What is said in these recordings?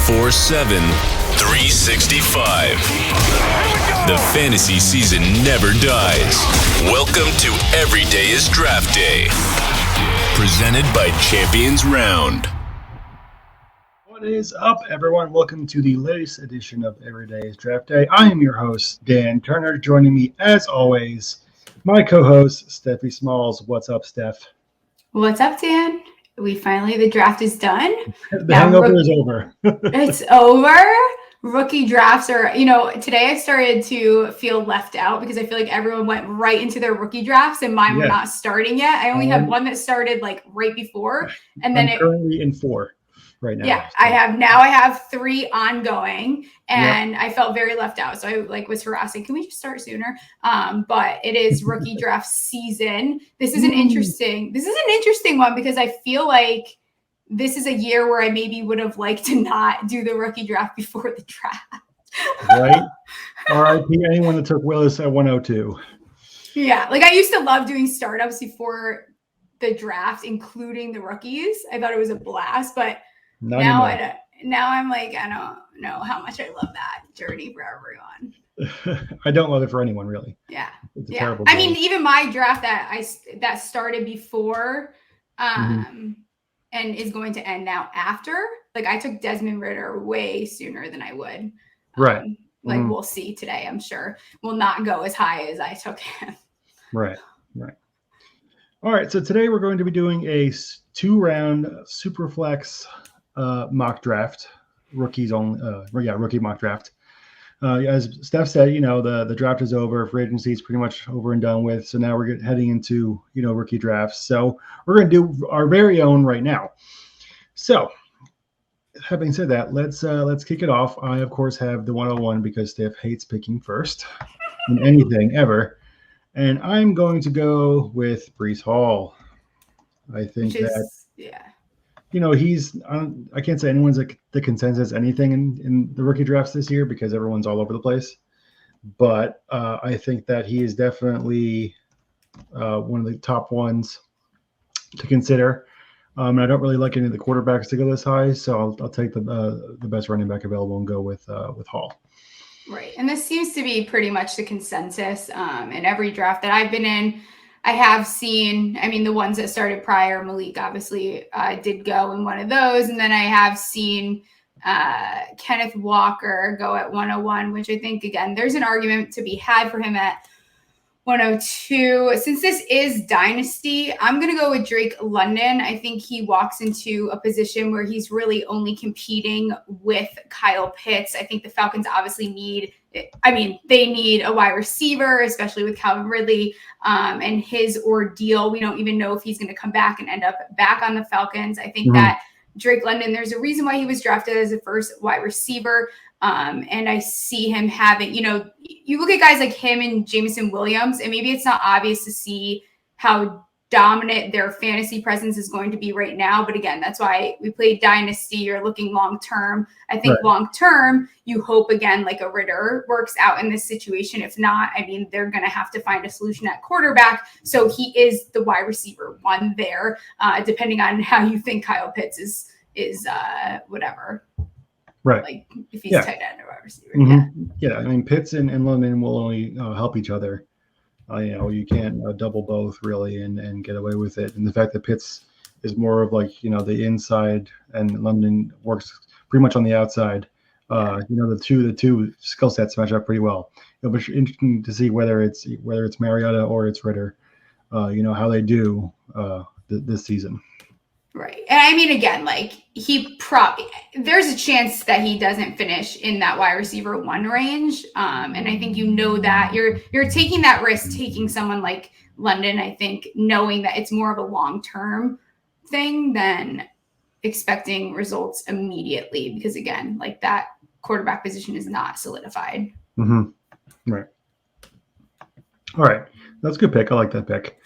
24/7, 365. The fantasy season never dies. Welcome to Every Day is Draft Day. Presented by Champions Round. What is up, everyone? Welcome to the latest edition of Every Day is Draft Day. I am your host, Dan Turner. Joining me, as always, my co-host, Steffi Smalls. What's up, Steph? What's up, Dan? The draft is done. The hangover is over. It's over. Rookie drafts are, today I started to feel left out because I feel like everyone went right into their rookie drafts and mine were not starting yet. I only had one that started like right before. And then I'm currently in 4 right now. Yeah, so. I have 3 ongoing and I felt very left out. So I was harassing, can we just start sooner? But it is rookie draft season. This is an interesting one because I feel like this is a year where I maybe would have liked to not do the rookie draft before the draft. Right? RIP anyone that took Willis at 102. Yeah, I used to love doing startups before the draft, including the rookies. I thought it was a blast, but now I'm like, I don't know how much I love that journey for everyone. I don't love it for anyone, really. Yeah. It's a terrible I mean, even my draft that started before and is going to end now after. I took Desmond Ridder way sooner than I would. Right. We'll see today, I'm sure. Will not go as high as I took him. Right. All right. So today we're going to be doing a 2-round Superflex mock draft. Rookie mock draft. As Steph said, the draft is over. Free agency is pretty much over and done with. So now we're heading into, rookie drafts. So we're going to do our very own right now. So having said that, let's kick it off. I, of course, have the 101 because Steph hates picking first in anything ever. And I'm going to go with Breece Hall. I think he's I can't say anyone's the consensus anything in the rookie drafts this year because everyone's all over the place. But I think that he is definitely one of the top ones to consider. And I don't really like any of the quarterbacks to go this high, so I'll take the best running back available and go with Hall. Right, and this seems to be pretty much the consensus in every draft that I've been in. I have seen, the ones that started prior, Malik obviously did go in one of those. And then I have seen Kenneth Walker go at 101, which I think, again, there's an argument to be had for him at 102. Since this is dynasty, I'm going to go with Drake London. I think he walks into a position where he's really only competing with Kyle Pitts. I think the Falcons obviously need a wide receiver, especially with Calvin Ridley and his ordeal. We don't even know if he's going to come back and end up back on the Falcons. I think that Drake London, there's a reason why he was drafted as a first wide receiver. And I see him having, you look at guys like him and Jameson Williams, and maybe it's not obvious to see how dominant their fantasy presence is going to be right now. But again, that's why we play dynasty. You're looking long-term. I think long-term, you hope again, like a Ridder works out in this situation. If not, they're going to have to find a solution at quarterback. So he is the wide receiver one there, depending on how you think Kyle Pitts is whatever. Right. If he's tight end or wide receiver. Pitts and London will only help each other. You can't double both really and get away with it. And the fact that Pitts is more of the inside and London works pretty much on the outside. The two skill sets match up pretty well. It'll be interesting to see whether it's Mariota or it's Ridder, how they do this season. Right. And again, there's a chance that he doesn't finish in that wide receiver 1 range. And I think that you're taking that risk, taking someone like London, I think, knowing that it's more of a long-term thing than expecting results immediately. Because again, that quarterback position is not solidified. Mm-hmm. Right. All right. That's a good pick. I like that pick.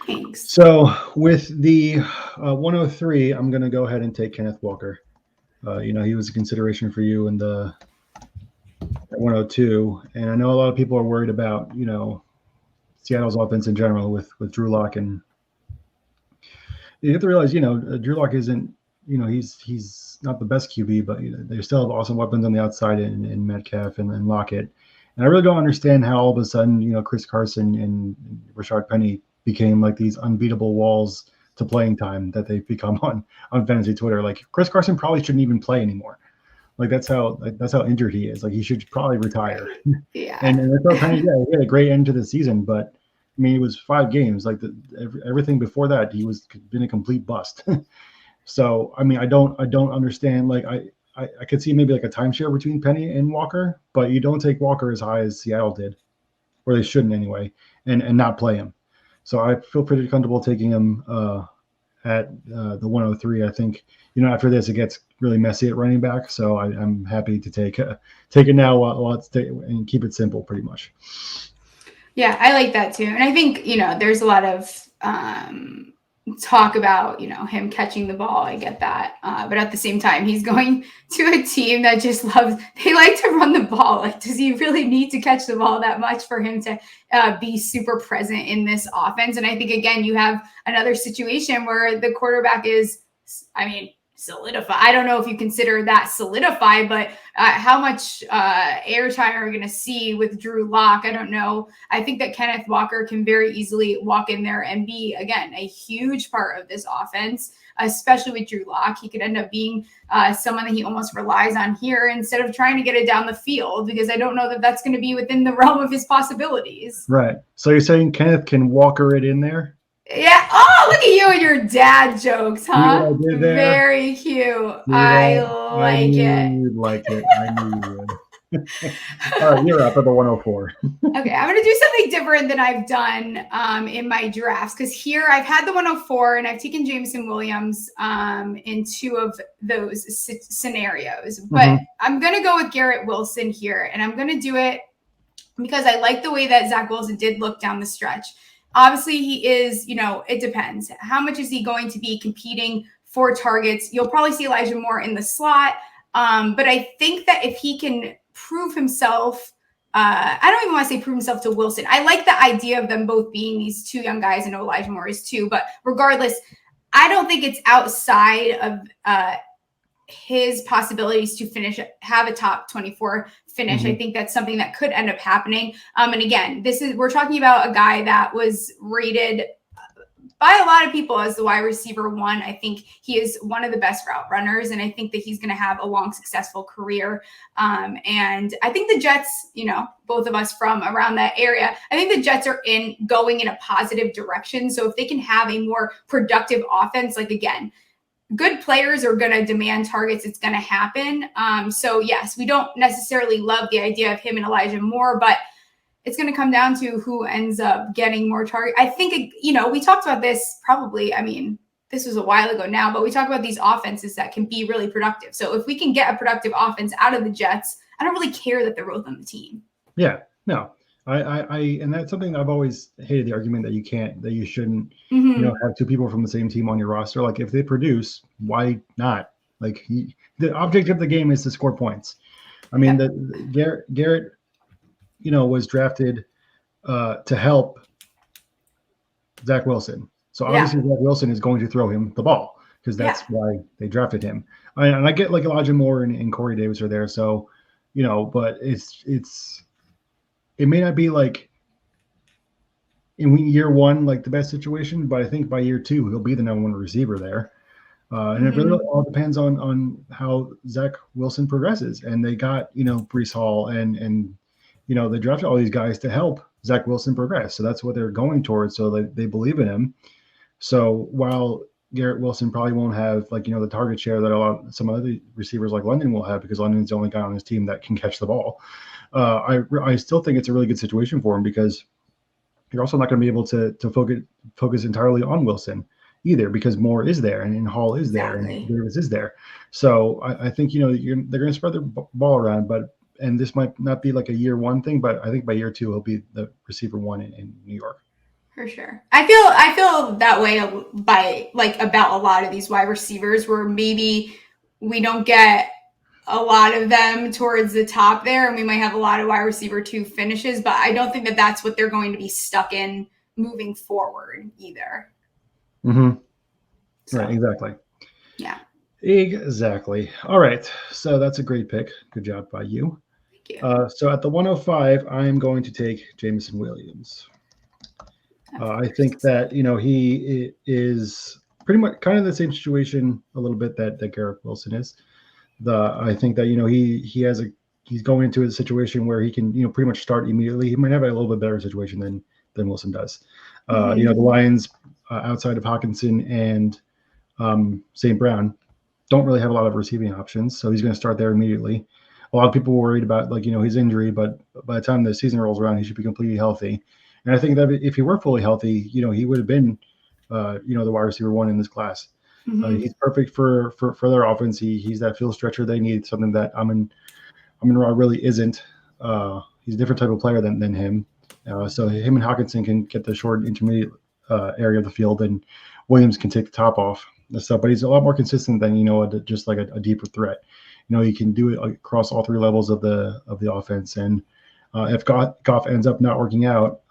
Thanks. So with the 103, I'm going to go ahead and take Kenneth Walker. He was a consideration for you in the 102. And I know a lot of people are worried about, Seattle's offense in general with Drew Lock. And you have to realize, Drew Lock isn't, he's not the best QB, but they still have awesome weapons on the outside in Metcalf and Lockett. And I really don't understand how all of a sudden, Chris Carson and Rashard Penny became like these unbeatable walls to playing time that they've become on fantasy Twitter. Like Chris Carson probably shouldn't even play anymore. Like that's how injured he is. Like he should probably retire. Yeah. and Rashard Penny, he had a great end to the season, but I mean, it was 5 games. Like everything before that, he was been a complete bust. So I mean, I don't understand. Like I could see maybe like a timeshare between Penny and Walker, but you don't take Walker as high as Seattle did, or they shouldn't anyway, and not play him. So I feel pretty comfortable taking him at the 103. I think after this it gets really messy at running back, so I'm happy to take it now while it's and keep it simple, pretty much. Yeah, I like that too, and I think there's a lot of talk about him catching the ball. I get that, but at the same time, he's going to a team that just they like to run the ball. Like, does he really need to catch the ball that much for him to be super present in this offense? And I think again, you have another situation where the quarterback is, solidify. I don't know if you consider that solidify, but how much airtime are we going to see with Drew Lock? I don't know. I think that Kenneth Walker can very easily walk in there and be, again, a huge part of this offense, especially with Drew Lock. He could end up being someone that he almost relies on here instead of trying to get it down the field, because I don't know that that's going to be within the realm of his possibilities. Right. So you're saying Kenneth can Walker it in there? Yeah. Oh, look at you and your dad jokes, huh? Very cute. I like it. You'd like it. I knew you would. All right, you're up at the 104. Okay, I'm going to do something different than I've done in my drafts, because here I've had the 104 and I've taken Jameson Williams in 2 of those scenarios. But I'm going to go with Garrett Wilson here, and I'm going to do it because I like the way that Zach Wilson did look down the stretch. Obviously, he is, it depends. How much is he going to be competing for targets? You'll probably see Elijah Moore in the slot. But I think that if he can prove himself, I don't even want to say prove himself to Wilson. I like the idea of them both being these 2 young guys. I know Elijah Moore is too. But regardless, I don't think it's outside of his possibilities to have a top 24 finish. I think that's something that could end up happening. And again, we're talking about a guy that was rated by a lot of people as the wide receiver 1. I think he is one of the best route runners, and I think that he's going to have a long, successful career. And I think the Jets, both of us from around that area, I think the Jets are going in a positive direction. So if they can have a more productive offense, like again, good players are going to demand targets. It's going to happen. So yes, we don't necessarily love the idea of him and Elijah Moore, but it's going to come down to who ends up getting more targets. I think, we talked about this probably, this was a while ago now, but we talked about these offenses that can be really productive. So if we can get a productive offense out of the Jets, I don't really care that they're both on the team. Yeah, no. And that's something I've always hated, the argument that you shouldn't, have 2 people from the same team on your roster. Like if they produce, why not? Like the object of the game is to score points. I mean, Garrett, was drafted to help Zach Wilson. So obviously Zach Wilson is going to throw him the ball because that's why they drafted him. And I get like Elijah Moore and Corey Davis are there. So, but it may not be like in year 1, like the best situation, but I think by year 2, he'll be the number 1 receiver there. And it really all depends on how Zach Wilson progresses. And they got, Breece Hall and they drafted all these guys to help Zach Wilson progress. So that's what they're going towards. So they believe in him. So while Garrett Wilson probably won't have the target share that some other receivers like London will have, because London's the only guy on his team that can catch the ball. I still think it's a really good situation for him, because you're also not going to be able to focus entirely on Wilson either, because Moore is there and Hall is there and Davis is there. So I think they're going to spread the ball around, and this might not be like a year 1 thing, but I think by year 2 he'll be the receiver 1 in New York. For sure. I feel that way about a lot of these wide receivers, where maybe we don't get a lot of them towards the top there, and we might have a lot of wide receiver 2 finishes, but I don't think that that's what they're going to be stuck in moving forward either. So, right, exactly. Yeah. Exactly. All right. So that's a great pick. Good job by you. Thank you. So at the 105, I am going to take Jameson Williams. I think that he is pretty much kind of the same situation a little bit that Garrett Wilson is. I think that he's going into a situation where he can pretty much start immediately. He might have a little bit better situation than Wilson does. The Lions outside of Hawkinson and St. Brown don't really have a lot of receiving options, so he's going to start there immediately. A lot of people were worried about his injury, but by the time the season rolls around, he should be completely healthy. And I think that if he were fully healthy, he would have been, the wide receiver one in this class. He's perfect for their offense. He's that field stretcher they need, something that Amon-Ra really isn't. He's a different type of player than him. So him and Hawkinson can get the short intermediate area of the field, and Williams can take the top off. But he's a lot more consistent than just like a deeper threat. He can do it across all three levels of the offense. And if Goff ends up not working out,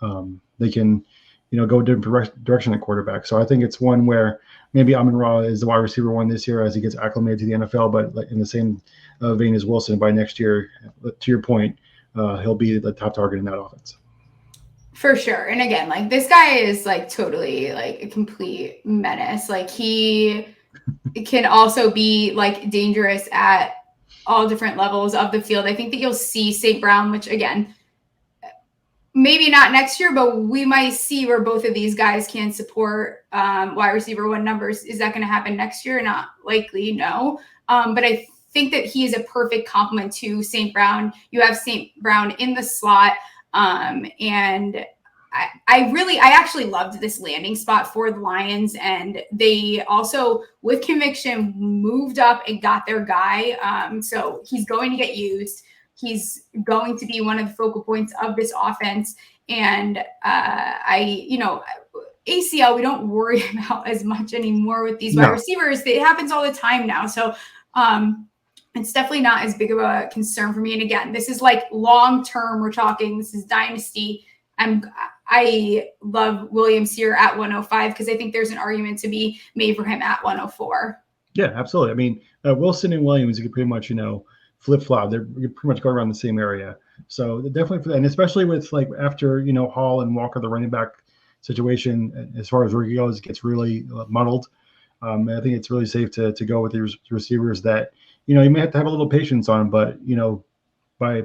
they can go a different direction at quarterback. So I think it's one where maybe Amon-Ra is the wide receiver one this year as he gets acclimated to the NFL, but in the same vein as Wilson, by next year, to your point, he'll be the top target in that offense. For sure. And again, this guy is totally a complete menace. He can also be dangerous at all different levels of the field. I think that you'll see St. Brown, which again, maybe not next year, but we might see where both of these guys can support wide receiver one numbers. Is that going to happen next year? Not likely, no. But I think that he is a perfect complement to St. Brown. You have St. Brown in the slot. And I actually loved this landing spot for the Lions, and they also, with conviction, moved up and got their guy. So he's going to get used. He's going to be one of the focal points of this offense. And ACL, we don't worry about as much anymore with these wide receivers. It happens all the time now. So it's definitely not as big of a concern for me. And again, this is long-term. We're talking, this is dynasty. I love Williams here at 105 because I think there's an argument to be made for him at 104. Yeah, absolutely. I mean, Wilson and Williams, you could pretty much, flip-flop. They're pretty much going around the same area. So definitely for that. And especially with after, Hall and Walker, the running back situation, as far as rookie goes, gets really muddled. I think it's really safe to go with the receivers that, you may have to have a little patience on, but, by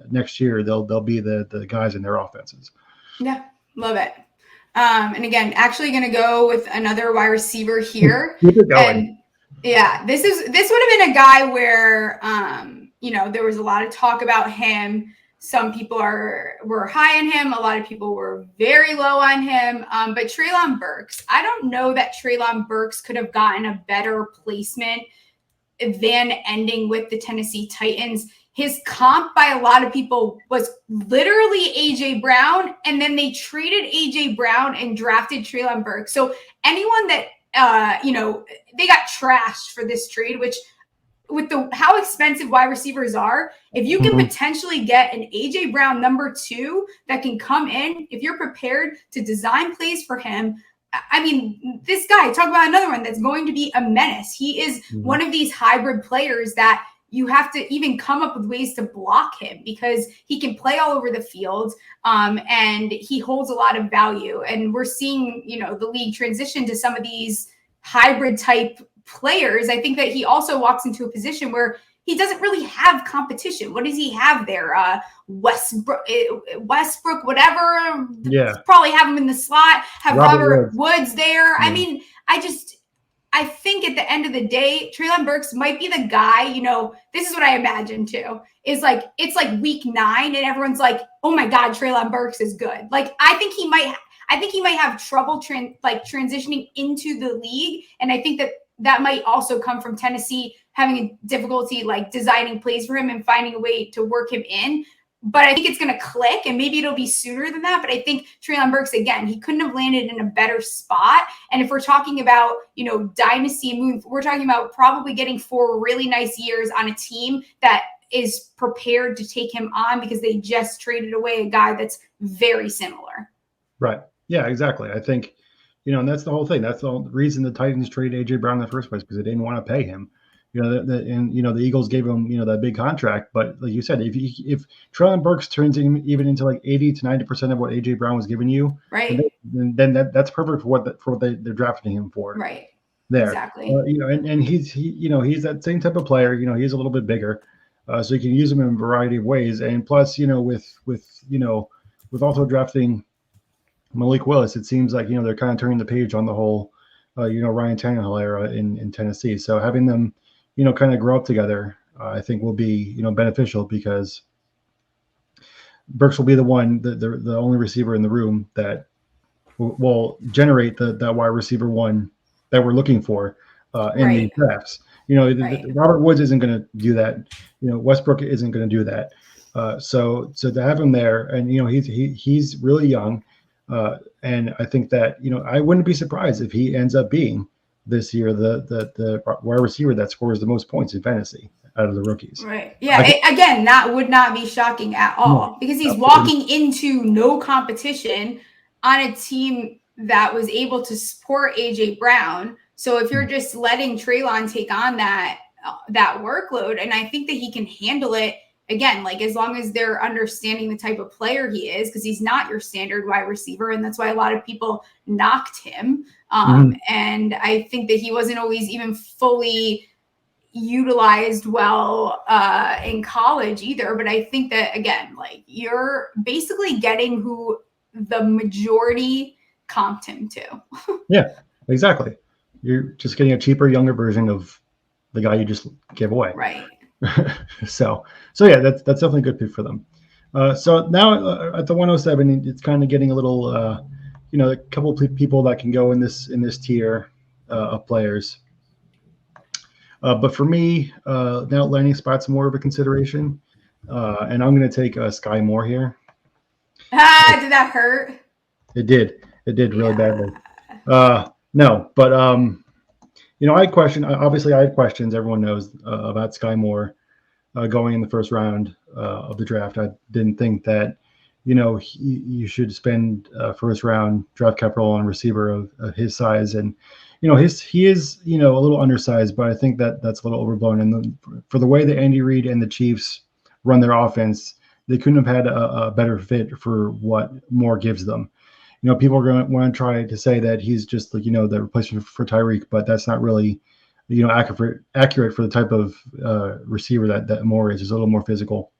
next year, they'll be the guys in their offenses. Yeah, love it. And again, actually going to go with another wide receiver here. Keep it going. And yeah, this would have been a guy where, there was a lot of talk about him. Some people were high on him. A lot of people were very low on him. But Treylon Burks, I don't know that Treylon Burks could have gotten a better placement than ending with the Tennessee Titans. His comp by a lot of people was literally A.J. Brown, and then they traded A.J. Brown and drafted Treylon Burks. So anyone that, they got trashed for this trade, which with how expensive wide receivers are, if you can potentially get an A.J. Brown number 2 that can come in, if you're prepared to design plays for him, I mean, this guy, talk about another one that's going to be a menace. He is one of these hybrid players that you have to even come up with ways to block him because he can play all over the field and he holds a lot of value. And we're seeing, the league transition to some of these hybrid type players. I think that he also walks into a position where he doesn't really have competition. What does he have there? Westbrook, whatever. Yeah. Probably have him in the slot, have Robert Woods there. Yeah. I mean, I think at the end of the day, Treylon Burks might be the guy, this is what I imagine too, is it's week 9 and everyone's like, oh my God, Treylon Burks is good. I think he might have trouble transitioning into the league. And I think that might also come from Tennessee having a difficulty designing plays for him and finding a way to work him in. But I think it's going to click, and maybe it'll be sooner than that. But I think Treylon Burks, again, he couldn't have landed in a better spot. And if we're talking about, dynasty and move, we're talking about probably getting 4 really nice years on a team that is prepared to take him on because they just traded away a guy that's very similar. Right. Yeah, exactly. I think, And that's the whole thing. That's the reason the Titans traded AJ Brown in the first place, because they didn't want to pay him. The Eagles gave him, that big contract. But like you said, if Treylon Burks turns even into like 80 to 90% of what AJ Brown was giving you, right, then that's perfect for what they're drafting him for. Right. There. Exactly. And he's that same type of player. He's a little bit bigger, so you can use him in a variety of ways. And plus, with also drafting Malik Willis, it seems like they're kind of turning the page on the whole Ryan Tannehill era in Tennessee. So having them kind of grow up together, I think will be beneficial, because Burks will be the only receiver in the room that will generate that wide receiver one that we're looking for in these drafts. Robert Woods isn't going to do that. Westbrook isn't going to do that. So to have him there, and he's really young, and I think that I wouldn't be surprised if he ends up being this year the wide receiver that scores the most points in fantasy out of the rookies. Right. Yeah. Again, that would not be shocking at all, because he's walking into no competition on a team that was able to support AJ Brown. So if you're just letting Treylon take on that workload, and I think that he can handle it, again, like as long as they're understanding the type of player he is, because he's not your standard wide receiver. And that's why a lot of people knocked him. And I think that he wasn't always even fully utilized well in college either. But I think that, again, like you're basically getting who the majority comped him to. Yeah, exactly. You're just getting a cheaper, younger version of the guy you just gave away. Right. So yeah, that's definitely a good pick for them. So now at the 107, it's kind of getting a little, a couple of people that can go in this tier of players. But for me, now landing spot's more of a consideration, and I'm going to take Skye Moore here. Did that hurt? It did really badly. No, but I had questions. Everyone knows about Skye Moore going in the first round of the draft. I didn't think that, you should spend first round draft capital on a receiver of his size. And, he is, a little undersized, but I think that's a little overblown. And for the way that Andy Reid and the Chiefs run their offense, they couldn't have had a better fit for what Moore gives them. People are going to want to try to say that he's just like, the replacement for Tyreek, but that's not really, accurate for the type of receiver that Moore is. He's a little more physical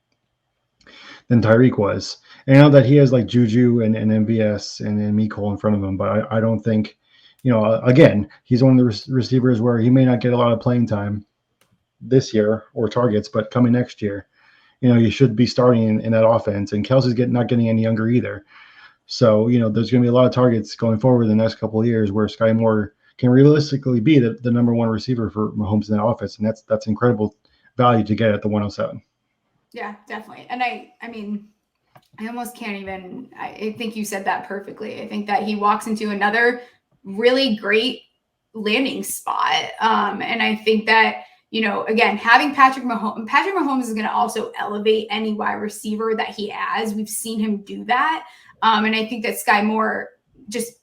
than Tyreek was. And I know that he has like Juju and MVS and Mecole in front of him, but I don't think, again, he's one of the receivers where he may not get a lot of playing time this year or targets, but coming next year, you should be starting in that offense. And Kelsey's not getting any younger either. So, there's going to be a lot of targets going forward in the next couple of years where Skye Moore can realistically be the number one receiver for Mahomes in that offense. And that's incredible value to get at the 107. Yeah, definitely. And I mean, I almost can't even, I think you said that perfectly. I think that he walks into another really great landing spot. And I think that, again, having Patrick Mahomes is going to also elevate any wide receiver that he has. We've seen him do that. And I think that Skye Moore, just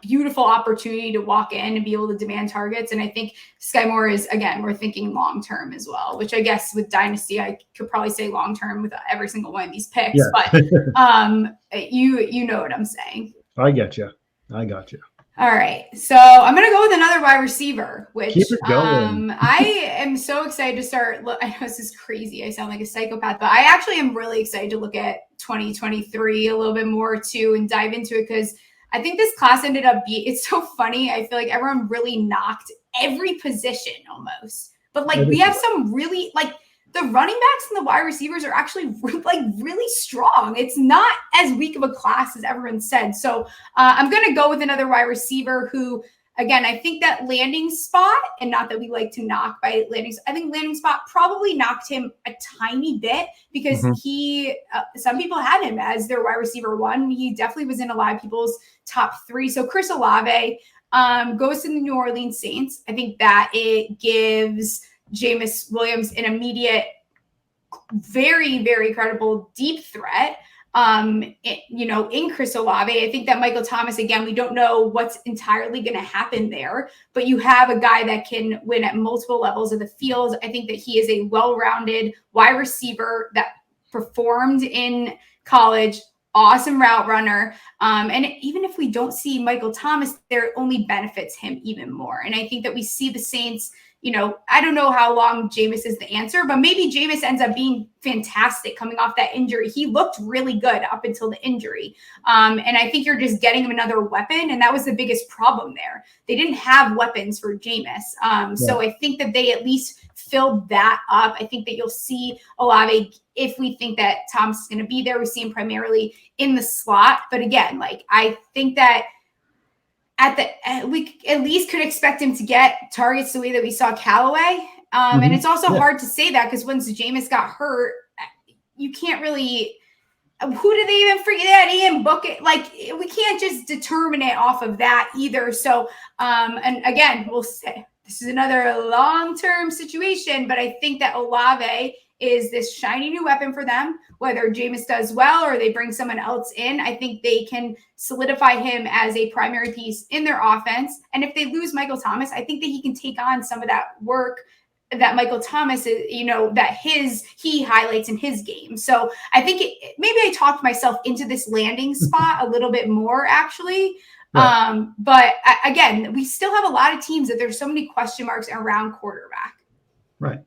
beautiful opportunity to walk in and be able to demand targets. And I think Skye Moore is, again, we're thinking long-term as well, which I guess with Dynasty, I could probably say long-term with every single one of these picks, but you know what I'm saying. I get you. All right. So I'm going to go with another wide receiver, which I am so excited to start. I know this is crazy. I sound like a psychopath, but I actually am really excited to look at 2023 a little bit more too and dive into it, because I think this class ended up it's so funny. I feel like everyone really knocked every position almost, but like we have some really like the running backs and the wide receivers are actually really strong. It's not as weak of a class as everyone said. So I'm going to go with another wide receiver who, again, I think that landing spot, and not that we like to knock by landing, I think landing spot probably knocked him a tiny bit because some people had him as their wide receiver one. He definitely was in a lot of people's top three. So Chris Allave goes to the New Orleans Saints. I think that it gives Jameis Williams an immediate, very, very credible deep threat. in Chris Allave. I think that Michael Thomas, again, we don't know what's entirely going to happen there, but you have a guy that can win at multiple levels of the field. I think that he is a well-rounded wide receiver that performed in college, awesome route runner. And even if we don't see Michael Thomas, there only benefits him even more. And I think that we see the Saints, I don't know how long Jameis is the answer, but maybe Jameis ends up being fantastic coming off that injury. He looked really good up until the injury. And I think you're just getting him another weapon. And that was the biggest problem there. They didn't have weapons for Jameis. So I think that they at least filled that up. I think that you'll see Allave, if we think that Thomas is going to be there, we see him primarily in the slot. But again, I think that we at least could expect him to get targets the way that we saw Callaway. And it's also hard to say that because once Jameis got hurt, you can't really, who did they even forget? Ian Bookett? We can't just determine it off of that either. So, and again, we'll say this is another long-term situation, but I think that Allave is this shiny new weapon for them. Whether Jameis does well or they bring someone else in, I think they can solidify him as a primary piece in their offense. And if they lose Michael Thomas, I think that he can take on some of that work that Michael Thomas is, that he highlights in his game. So I think maybe I talked myself into this landing spot a little bit more, actually. Right. But again, we still have a lot of teams that there's so many question marks around quarterback. Right.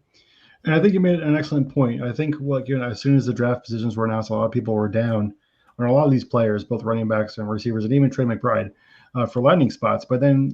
And I think you made an excellent point. I think as soon as the draft positions were announced, a lot of people were down on a lot of these players, both running backs and receivers, and even Trey McBride for landing spots. But then,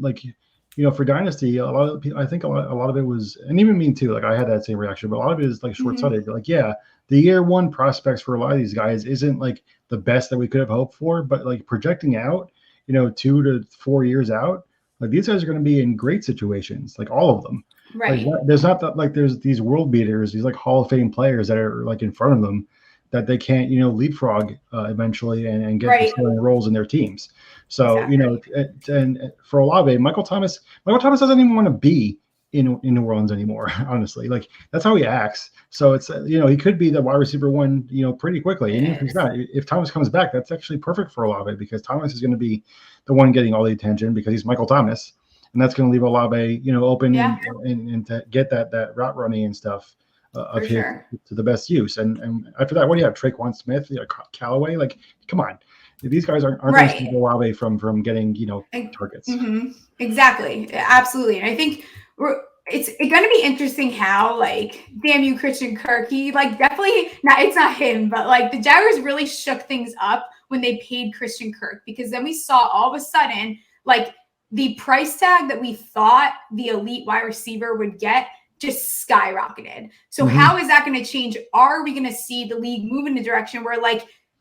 for Dynasty, I think a lot of it was, and even me too, I had that same reaction, but a lot of it is short-sighted. The year one prospects for a lot of these guys isn't the best that we could have hoped for, but projecting out, 2 to 4 years out, these guys are going to be in great situations, all of them. Right. There's not that there's these world beaters, these Hall of Fame players that are in front of them that they can't, leapfrog eventually and get starting roles in their teams. So, exactly. And for Allave, Michael Thomas doesn't even want to be in New Orleans anymore, honestly. That's how he acts. So it's, he could be the wide receiver one, pretty quickly. And if he's not, if Thomas comes back, that's actually perfect for Allave because Thomas is going to be the one getting all the attention because he's Michael Thomas. And that's going to leave Allave, open and to get that route running and stuff of his to the best use. And after that, what do you have? Traquan Smith, Callaway? Come on. These guys aren't going to stop Allave from getting, targets. Mm-hmm. Exactly. Absolutely. And I think it's going to be interesting how, damn you, Christian Kirk, he, definitely, it's not him, but, the Jaguars really shook things up when they paid Christian Kirk because then we saw all of a sudden, the price tag that we thought the elite wide receiver would get just skyrocketed. So how is that going to change? Are we going to see the league move in a direction where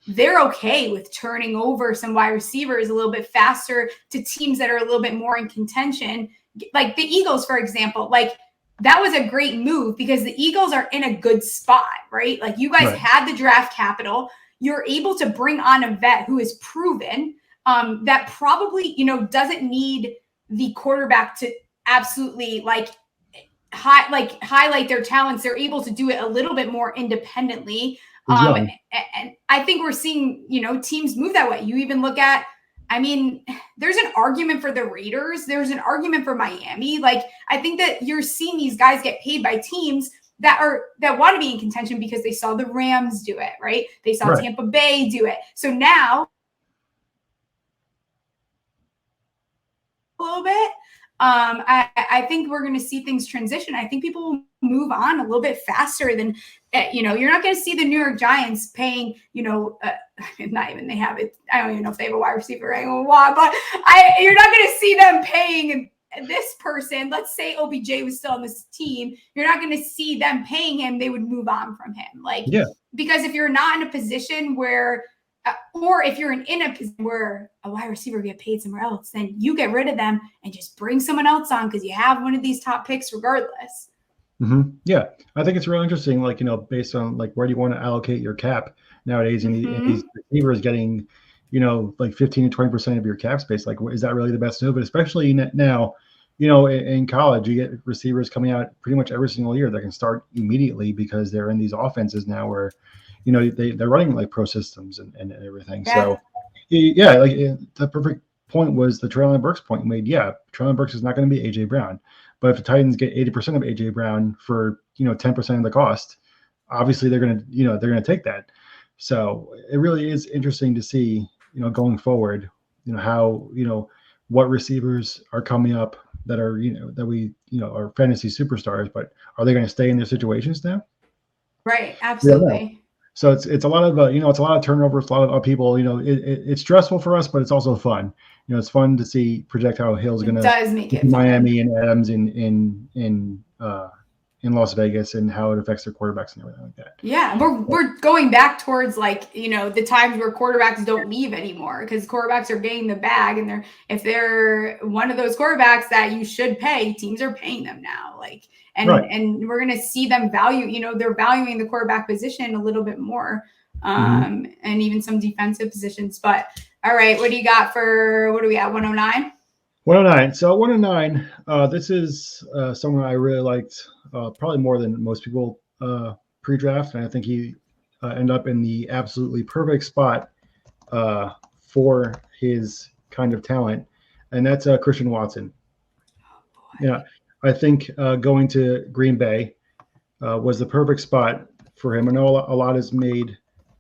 they're okay with turning over some wide receivers a little bit faster to teams that are a little bit more in contention? The Eagles, for example, that was a great move because the Eagles are in a good spot, right? You guys had the draft capital. You're able to bring on a vet who is proven that probably, doesn't need the quarterback to absolutely highlight their talents. They're able to do it a little bit more independently. And I think we're seeing, teams move that way. You even look at, there's an argument for the Raiders. There's an argument for Miami. I think that you're seeing these guys get paid by teams that want to be in contention because they saw the Rams do it, right? They saw Tampa Bay do it. So now, a little bit. I think we're going to see things transition. I think people will move on a little bit faster than, you're not going to see the New York Giants paying, not even they have it. I don't even know if they have a wide receiver, right? But you're not going to see them paying this person. Let's say OBJ was still on this team. You're not going to see them paying him. They would move on from him. Because if you're not in a position where, or if you're in a position where a wide receiver get paid somewhere else, then you get rid of them and just bring someone else on because you have one of these top picks regardless. Yeah, I think it's really interesting, based on where do you want to allocate your cap nowadays, and these receivers getting, 15 to 20% of your cap space. Is that really the best move? But especially now, in college, you get receivers coming out pretty much every single year that can start immediately because they're in these offenses now where, they're running like pro systems and everything. Yeah. So the perfect point was the Treylon Burks point made. Yeah, Treylon Burks is not going to be AJ Brown, but if the Titans get 80% of AJ Brown for 10% of the cost, obviously they're going to take that. So it really is interesting to see going forward, how what receivers are coming up that are that we are fantasy superstars, but are they going to stay in their situations now? Right, absolutely. So it's a lot of it's a lot of turnovers, a lot of people. It's stressful for us, but it's also fun. It's fun to see project how Hill's going to make it Miami and Adams in Las Vegas and how it affects their quarterbacks and everything like that. Yeah, we're going back towards the times where quarterbacks don't leave anymore because quarterbacks are getting the bag, and if they're one of those quarterbacks that you should pay, teams are paying them now. And we're going to see them value, they're valuing the quarterback position a little bit more, and even some defensive positions. But all right, what do you got what are we at, 109? 109. So 109, this is someone I really liked, probably more than most people pre-draft, and I think he ended up in the absolutely perfect spot for his kind of talent, and that's Christian Watson. I think going to Green Bay was the perfect spot for him. I know a lot is made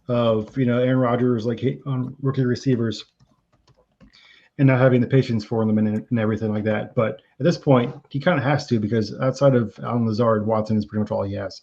of Aaron Rodgers on rookie receivers and not having the patience for them and everything like that. But at this point, he kind of has to, because outside of Allen Lazard, Watson is pretty much all he has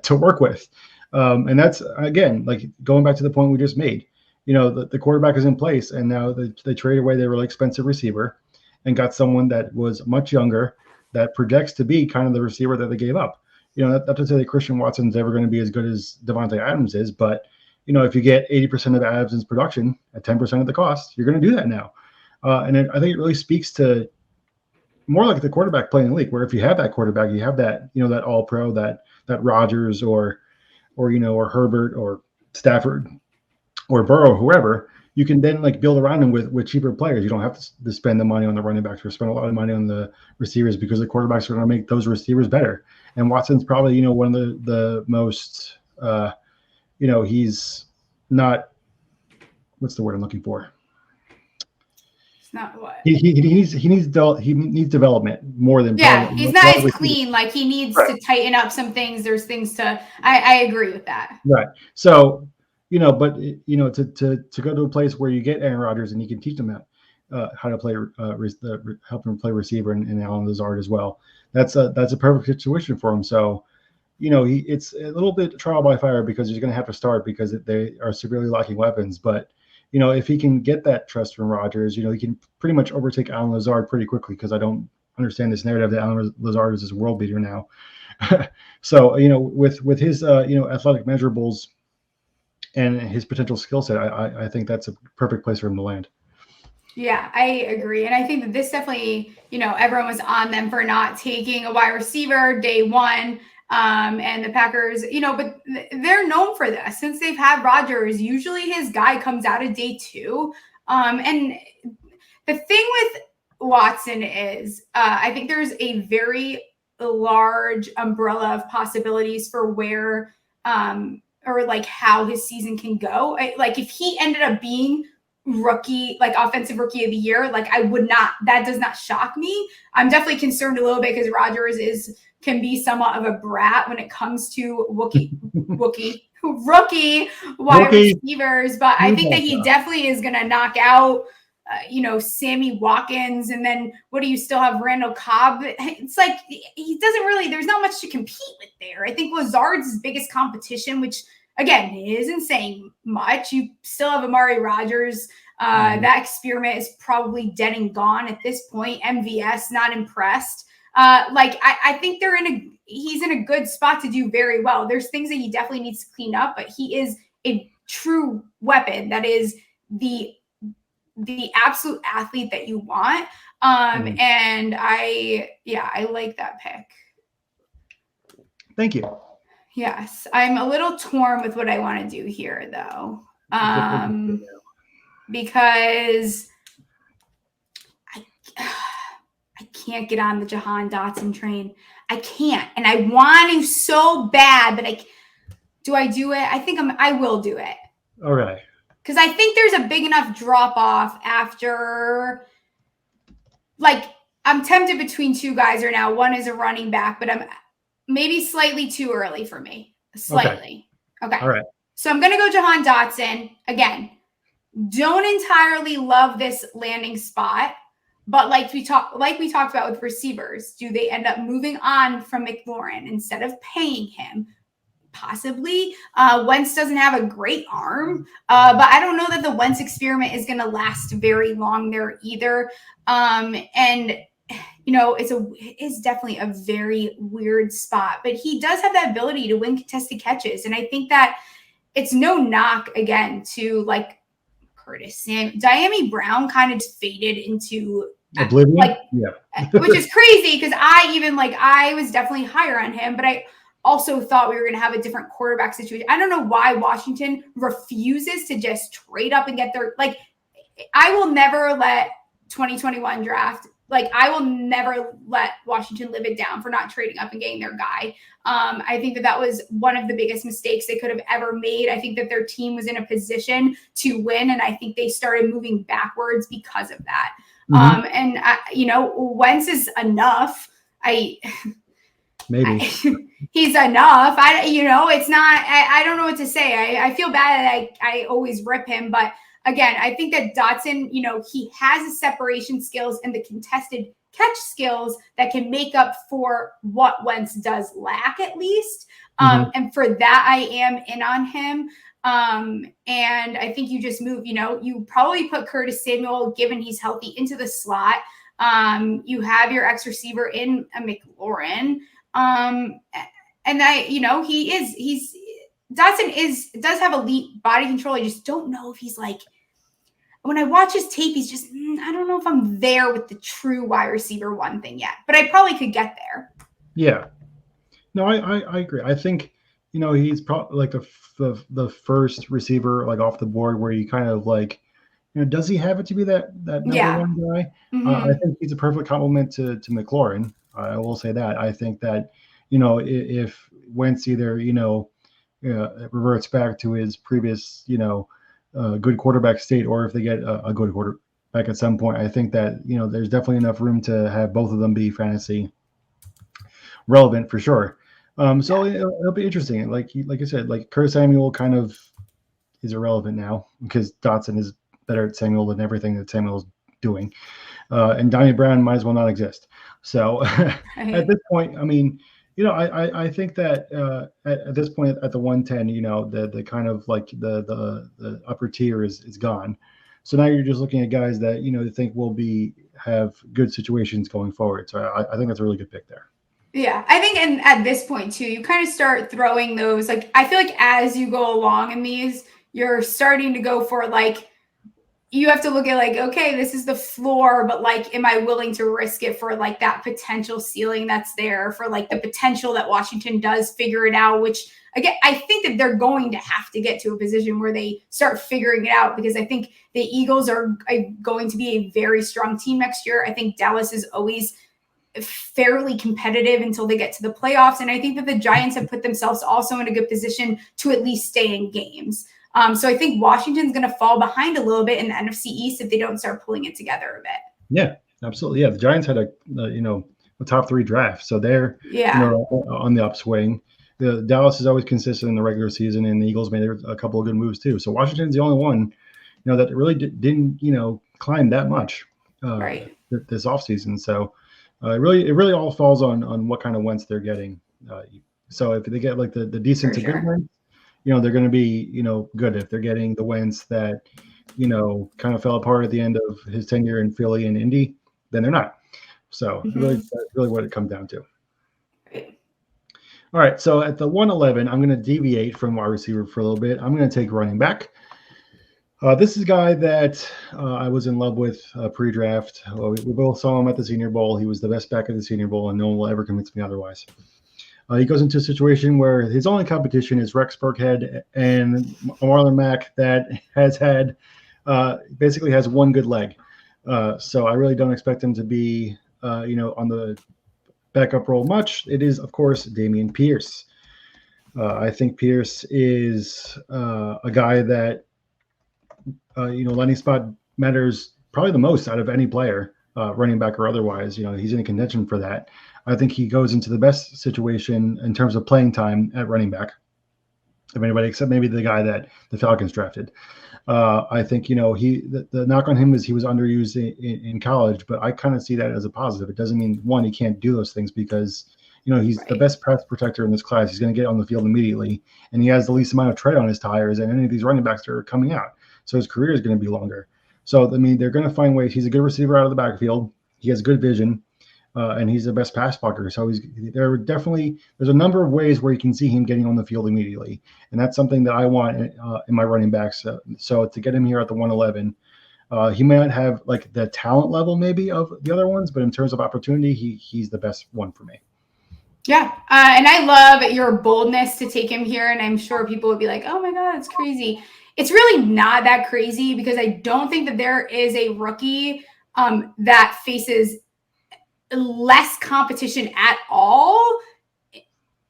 to work with. And that's, again, going back to the point we just made. The quarterback is in place, and now they trade away their really expensive receiver and got someone that was much younger that projects to be kind of the receiver that they gave up. Not to say that Christian Watson's ever going to be as good as Devontae Adams is, but if you get 80% of Adams' production at 10% of the cost, you're going to do that now. And I think it really speaks to more like the quarterback playing in the league, where if you have that quarterback, you have that, that all pro, that Rodgers or Herbert or Stafford or Burrow, whoever, you can then build around him with cheaper players. You don't have to spend the money on the running backs or spend a lot of money on the receivers, because the quarterbacks are going to make those receivers better. And Watson's probably, one of the most, he's not, what's the word I'm looking for? It's not what? He needs development more than. Yeah, he's not as clean. He needs to tighten up some things. There's things I agree with that. Right. So, but to go to a place where you get Aaron Rodgers and you can teach them how to play, help him play receiver and Allen Lazard as well. That's a perfect situation for him. So, it's a little bit trial by fire, because he's going to have to start because they are severely lacking weapons. But, if he can get that trust from Rodgers, he can pretty much overtake Allen Lazard pretty quickly, because I don't understand this narrative that Allen Lazard is this world beater now. So, with his, athletic measurables and his potential skill set, I think that's a perfect place for him to land. Yeah, I agree. And I think that this definitely, everyone was on them for not taking a wide receiver day one. And the Packers, but they're known for this. Since they've had Rodgers, usually his guy comes out of day two. And the thing with Watson is, I think there's a very large umbrella of possibilities for where, or how his season can go. If he ended up being rookie, offensive rookie of the year, that does not shock me. I'm definitely concerned a little bit because Rodgers can be somewhat of a brat when it comes to rookie wide receivers, but I think that he definitely is going to knock out, Sammy Watkins, and then what do you still have, Randall Cobb? It's he doesn't really, there's not much to compete with there. I think Lazard's his biggest competition, which again isn't saying much. You still have Amari Rodgers. That experiment is probably dead and gone at this point. MVS, not impressed. I think he's in a good spot to do very well. There's things that he definitely needs to clean up, but he is a true weapon. That is the absolute athlete that you want. And I like that pick. Thank you. Yes. I'm a little torn with what I want to do here though. Because I can't get on the Jahan Dotson train. I can't. And I want to so bad, but Do I do it? I will do it. Okay. Because I think there's a big enough drop off after, like, I'm tempted between two guys right now. One is a running back, but I'm maybe slightly too early for me. Slightly. Okay. All right. So I'm going to go Jahan Dotson. Again, don't entirely love this landing spot, but like we talked about with receivers, do they end up moving on from McLaurin instead of paying him? Possibly. Wentz doesn't have a great arm, but I don't know that the Wentz experiment is going to last very long there either. And it is definitely a very weird spot, but he does have that ability to win contested catches, and I think that it's no knock again to like Curtis Sam. Diami Brown kind of faded into oblivion, which is crazy because I was definitely higher on him, but I also thought we were going to have a different quarterback situation. I don't know why Washington refuses to just trade up and get their, like, I will never let 2021 draft, like, I will never let Washington live it down for not trading up and getting their guy. I think that was one of the biggest mistakes they could have ever made. I think that their team was in a position to win, and I think they started moving backwards because of that. Wentz is enough. Maybe he's enough. It's not, I don't know what to say. I feel bad that I always rip him, but again, I think that Dotson, he has the separation skills and the contested catch skills that can make up for what Wentz does lack at least. And for that, I am in on him. And I think you just move, you probably put Curtis Samuel, given he's healthy, into the slot. You have your ex receiver in a McLaurin. Dotson does have elite body control. I just don't know if he's like, when I watch his tape, he's just, I don't know if I'm there with the true wide receiver one thing yet, but I probably could get there. Yeah. No, I agree. I think, he's probably like the first receiver, like off the board where you kind of like, does he have it to be that number one guy? I think he's a perfect complement to McLaurin. I will say that. I think that, if Wentz either, reverts back to his previous, good quarterback state, or if they get a good quarterback at some point, I think that, there's definitely enough room to have both of them be fantasy relevant for sure. So it'll be interesting. Like I said, like Curtis Samuel kind of is irrelevant now because Dotson is better at Samuel than everything that Samuel's doing. And Donnie Brown might as well not exist. So at this point, I mean, I think that at this point at the 110, the kind of like the upper tier is gone. So now you're just looking at guys that, think will have good situations going forward. So I think that's a really good pick there. Yeah, I think, and at this point too, you kind of start throwing those, like, I feel like as you go along in these, you're starting to go for like, you have to look at like, okay, this is the floor, but like, am I willing to risk it for like that potential ceiling that's there, for like the potential that Washington does figure it out, which again, I think that they're going to have to get to a position where they start figuring it out, because I think the Eagles are going to be a very strong team next year. I think Dallas is always fairly competitive until they get to the playoffs. And I think that the Giants have put themselves also in a good position to at least stay in games. So I think Washington's going to fall behind a little bit in the NFC East if they don't start pulling it together a bit. Yeah, absolutely. Yeah, the Giants had a top 3 draft, so they're on the upswing. The Dallas is always consistent in the regular season, and the Eagles made a couple of good moves too. So Washington's the only one, that really didn't climb that much this offseason. So it really all falls on what kind of Wentz they're getting. So if they get like the decent to good Wentz, they're going to be, good. If they're getting the Wentz that, kind of fell apart at the end of his tenure in Philly and Indy, then they're not. So that's really what it comes down to. Right. All right. So at the 111, I'm going to deviate from wide receiver for a little bit. I'm going to take running back. This is a guy that I was in love with pre-draft. We both saw him at the Senior Bowl. He was the best back at the Senior Bowl, and no one will ever convince me otherwise. He goes into a situation where his only competition is Rex Burkhead and Marlon Mack, that has had basically has one good leg. So I really don't expect him to be, on the backup role much. It is, of course, Damien Pierce. I think Pierce is a guy that, landing spot matters probably the most out of any player, running back or otherwise. He's in contention for that. I think he goes into the best situation in terms of playing time at running back of anybody, except maybe the guy that the Falcons drafted. I think, the knock on him is he was underused in college, but I kind of see that as a positive. It doesn't mean, one, he can't do those things because, he's the best pass protector in this class. He's going to get on the field immediately, and he has the least amount of tread on his tires than any of these running backs that are coming out. So his career is going to be longer. So, they're going to find ways. He's a good receiver out of the backfield. He has good vision, and he's the best pass blocker. So there's a number of ways where you can see him getting on the field immediately. And that's something that I want in my running backs. So to get him here at the 111, he may not have like the talent level maybe of the other ones, but in terms of opportunity, he's the best one for me. Yeah. And I love your boldness to take him here. And I'm sure people would be like, oh my God, it's crazy. It's really not that crazy because I don't think that there is a rookie that faces less competition at all,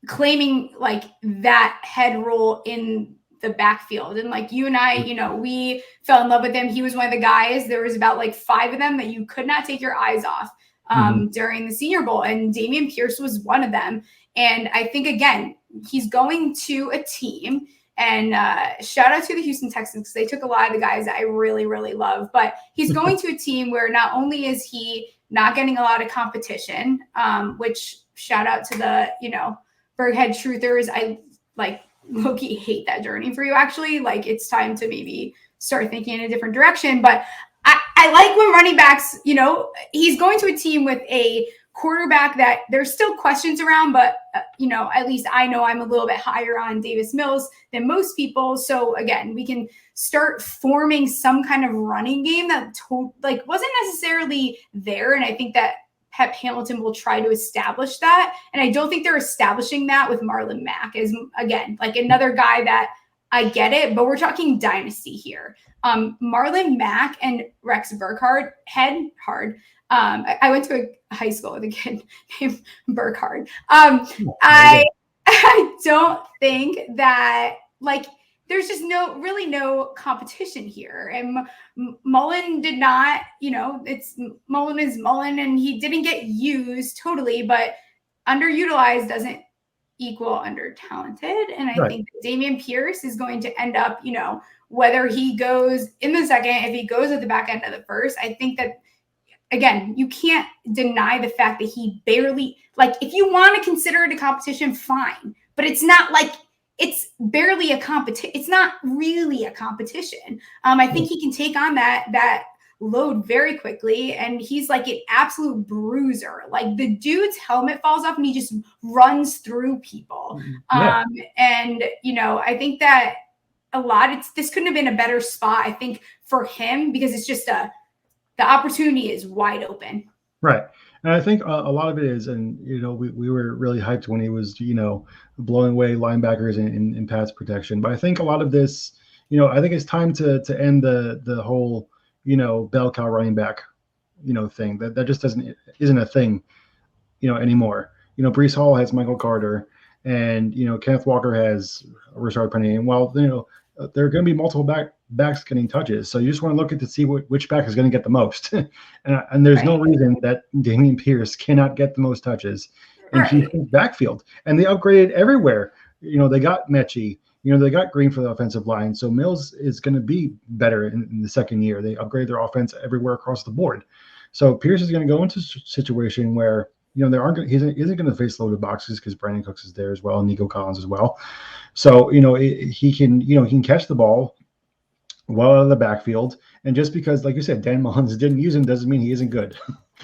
claiming like that head role in the backfield. And like you and I, we fell in love with him. He was one of the guys. There was about like 5 of them that you could not take your eyes off during the Senior Bowl. And Damien Pierce was one of them. And I think, again, he's going to a team, and shout out to the Houston Texans because they took a lot of the guys that I really, really love. But he's going to a team where not only is he not getting a lot of competition, which shout out to the, Burkhead truthers. I like low-key hate that journey for you, actually. Like, it's time to maybe start thinking in a different direction. But I like when running backs, he's going to a team with a quarterback that there's still questions around, but, at least I know I'm a little bit higher on Davis Mills than most people. So, again, we can start forming some kind of running game that wasn't necessarily there. And I think that Pep Hamilton will try to establish that. And I don't think they're establishing that with Marlon Mack as, again, like another guy that I get it, but we're talking dynasty here. Marlon Mack and Rex Burkhart head hard. I went to a high school with a kid named Burkhart. I don't think that there's just no competition here. And Mullen did not, Mullen is Mullen, and he didn't get used totally, but underutilized doesn't equal under talented. And I think that Damien Pierce is going to end up, whether he goes in the second, if he goes at the back end of the first, I think that, again, you can't deny the fact that he barely, if you want to consider it a competition, fine, but it's not it's barely a competition. It's not really a competition. I think he can take on that load very quickly, and he's like an absolute bruiser. Like, the dude's helmet falls off and he just runs through people. And I think that this couldn't have been a better spot, I think, for him, because it's just the opportunity is wide open. Right. And I think a lot of it is, and, we were really hyped when he was, blowing away linebackers in pass protection. But I think a lot of this, I think it's time to end the whole, bell cow running back, thing. That just isn't a thing, anymore. Breece Hall has Michael Carter, and, Kenneth Walker has Rashard Penny. And while, there are going to be multiple backs getting touches. So you just want to look at to see which back is going to get the most. and there's no reason that Damien Pierce cannot get the most touches in Houston's backfield. And they upgraded everywhere. They got Mechie. They got Green for the offensive line. So Mills is going to be better in the second year. They upgraded their offense everywhere across the board. So Pierce is going to go into a situation where, he isn't going to face loaded boxes because Brandon Cooks is there as well, and Nico Collins as well. So, he can catch the ball well out of the backfield. And just because, like you said, Dan Mullins didn't use him doesn't mean he isn't good.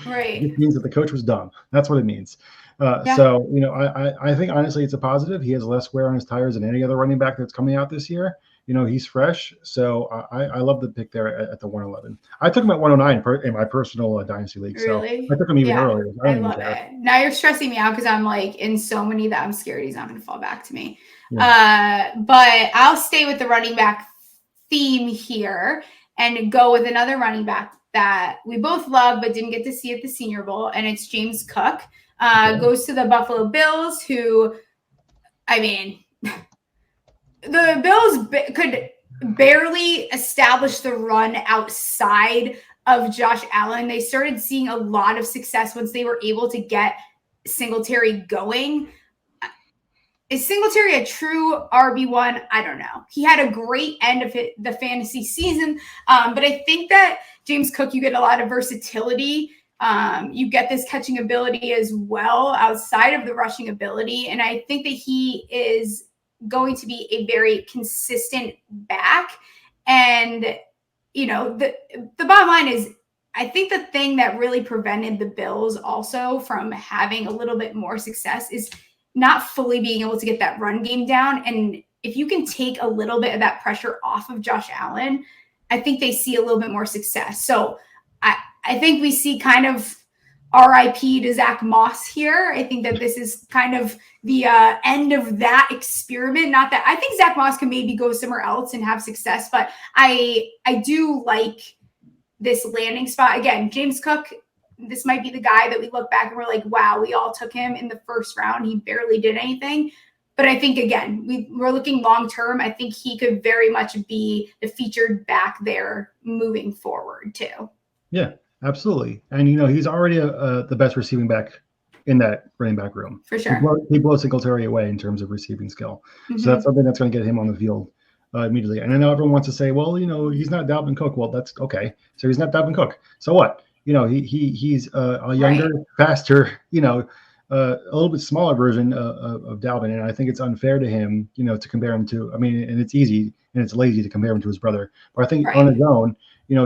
Right. It means that the coach was dumb. That's what it means. So, I think, honestly, it's a positive. He has less wear on his tires than any other running back that's coming out this year. He's fresh. So I love the pick there at the 111. I took him at 109 in my personal dynasty league. Really? So I took him even earlier. I love it. Now you're stressing me out because I'm in so many that I'm scared he's not going to fall back to me. Yeah. But I'll stay with the running back theme here and go with another running back that we both love but didn't get to see at the Senior Bowl, and it's James Cook. Goes to the Buffalo Bills, who, the Bills could barely establish the run outside of Josh Allen. They started seeing a lot of success once they were able to get Singletary going. Is Singletary a true RB1? I don't know. He had a great end of the fantasy season, but I think that James Cook, you get a lot of versatility. You get this catching ability as well outside of the rushing ability, and I think that he is going to be a very consistent back. And, the bottom line is, I think the thing that really prevented the Bills also from having a little bit more success is not fully being able to get that run game down. And if you can take a little bit of that pressure off of Josh Allen, I think they see a little bit more success. So I think we see kind of RIP to Zach Moss here. I think that this is kind of the end of that experiment. Not that I think Zach Moss can maybe go somewhere else and have success, but I do like this landing spot. Again, James Cook, this might be the guy that we look back and we're like, wow, we all took him in the first round. He barely did anything. But I think, again, we're looking long-term. I think he could very much be the featured back there moving forward too. Yeah, absolutely. And, he's already the best receiving back in that running back room. For sure. He blows Singletary away in terms of receiving skill. Mm-hmm. So that's something that's going to get him on the field immediately. And I know everyone wants to say, well, he's not Dalvin Cook. Well, that's okay. So he's not Dalvin Cook. So what? He's a younger, faster, a little bit smaller version of Dalvin. And I think it's unfair to him, to compare him to, and it's easy and it's lazy to compare him to his brother. But I think on his own,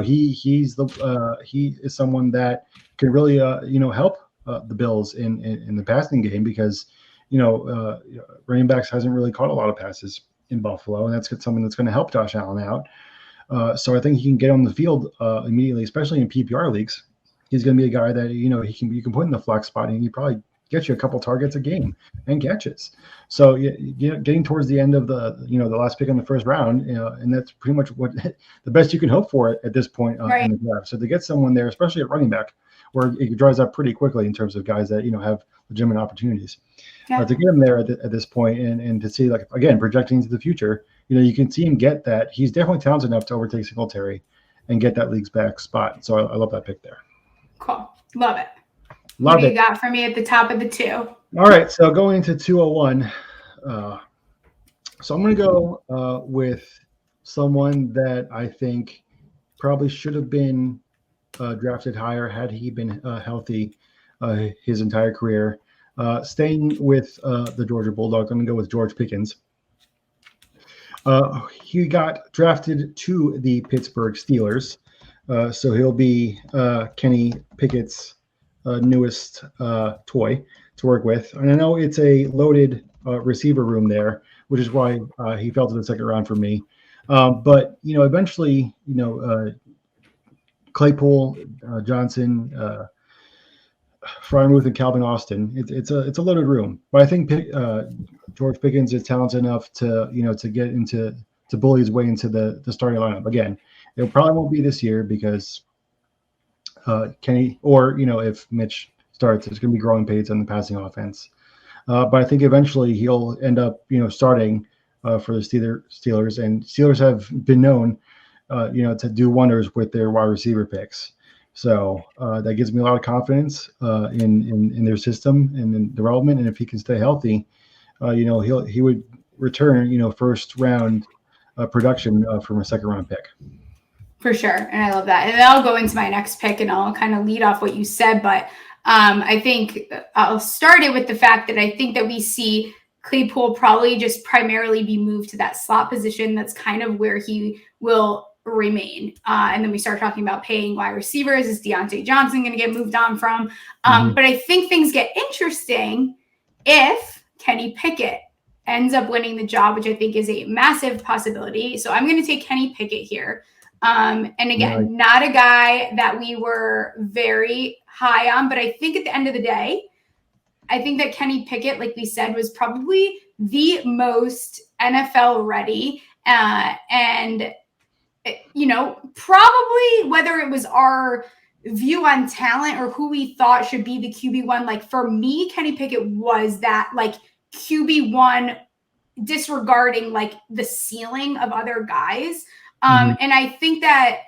he is someone that can really, help the Bills in the passing game because, running backs hasn't really caught a lot of passes in Buffalo. And that's something that's going to help Josh Allen out. So I think he can get on the field immediately, especially in PPR leagues. He's going to be a guy that, you can put in the flex spot and he probably get you a couple targets a game and catches. So getting towards the end of the last pick in the first round, and that's pretty much what the best you can hope for at this point in the draft. So to get someone there, especially at running back, where it dries up pretty quickly in terms of guys that have legitimate opportunities. To get him there at this point and to see, like, again, projecting into the future, you can see him get that. He's definitely talented enough to overtake Singletary and get that league's back spot. So I love that pick there. Cool. Love it. Love what it. You got for me at the top of the two. All right. So going to 201. So I'm going to go with someone that I think probably should have been drafted higher had he been healthy his entire career. Staying with the Georgia Bulldogs, I'm going to go with George Pickens. He got drafted to the Pittsburgh Steelers. So he'll be Kenny Pickett's newest toy to work with. And I know it's a loaded receiver room there, which is why he fell to the second round for me. But, eventually, Claypool, Johnson, Freiermuth, and Calvin Austin, it's a loaded room. But I think George Pickens is talented enough to get to bully his way into the starting lineup. Again, it probably won't be this year because Kenny, or if Mitch starts, it's going to be growing pains on the passing offense. But I think eventually he'll end up starting for the Steelers, and Steelers have been known to do wonders with their wide receiver picks. So that gives me a lot of confidence in their system and in development. And if he can stay healthy, he would return first round production from a second round pick. For sure. And I love that. And then I'll go into my next pick and I'll kind of lead off what you said. But I think I'll start it with the fact that I think that we see Claypool probably just primarily be moved to that slot position. That's kind of where he will remain. And then we start talking about paying wide receivers. Is Deontay Johnson going to get moved on from? But I think things get interesting if Kenny Pickett ends up winning the job, which I think is a massive possibility. So I'm going to take Kenny Pickett here. And again, not a guy that we were very high on, but I think at the end of the day, I think that Kenny Pickett, like we said, was probably the most NFL ready. And, probably whether it was our view on talent or who we thought should be the QB1, like for me, Kenny Pickett was that like QB1 disregarding like the ceiling of other guys. And I think that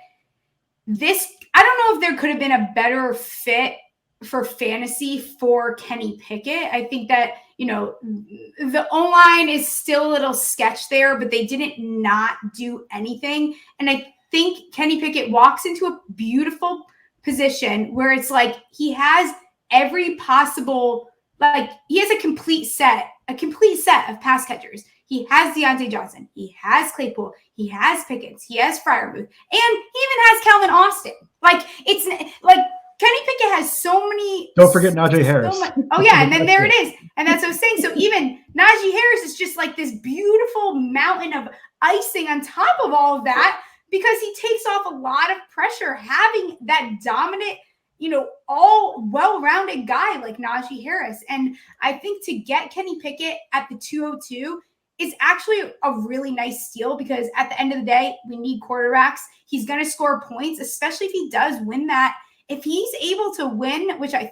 I don't know if there could have been a better fit for fantasy for Kenny Pickett. I think that, the O-line is still a little sketch there, but they didn't not do anything. And I think Kenny Pickett walks into a beautiful position where it's like he has every possible, like he has a complete set of pass catchers. He has Deontay Johnson. He has Claypool. He has Pickens. He has Freiermuth. And he even has Calvin Austin. Like, it's like Kenny Pickett has so many. Don't forget Najee Harris. Oh, yeah. And then there it is. And that's what I was saying. So even Najee Harris is just like this beautiful mountain of icing on top of all of that because he takes off a lot of pressure having that dominant, all well-rounded guy like Najee Harris. And I think to get Kenny Pickett at the 202 is actually a really nice steal because at the end of the day, we need quarterbacks. He's going to score points, especially if he does win that. If he's able to win, which if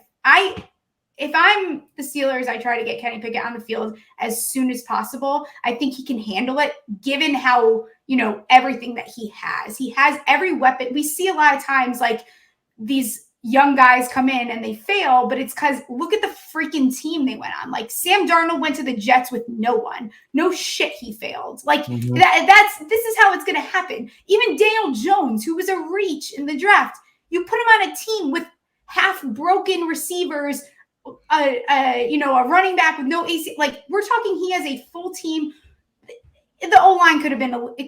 I'm the Steelers, I try to get Kenny Pickett on the field as soon as possible. I think he can handle it given how, everything that he has. He has every weapon. We see a lot of times like these young guys come in and they fail, but it's because look at the freaking team they went on. Like Sam Darnold went to the Jets with no one. No shit, he failed. Like this is how it's going to happen. Even Daniel Jones, who was a reach in the draft, you put him on a team with half broken receivers, a running back with no AC. Like we're talking, he has a full team. The O-line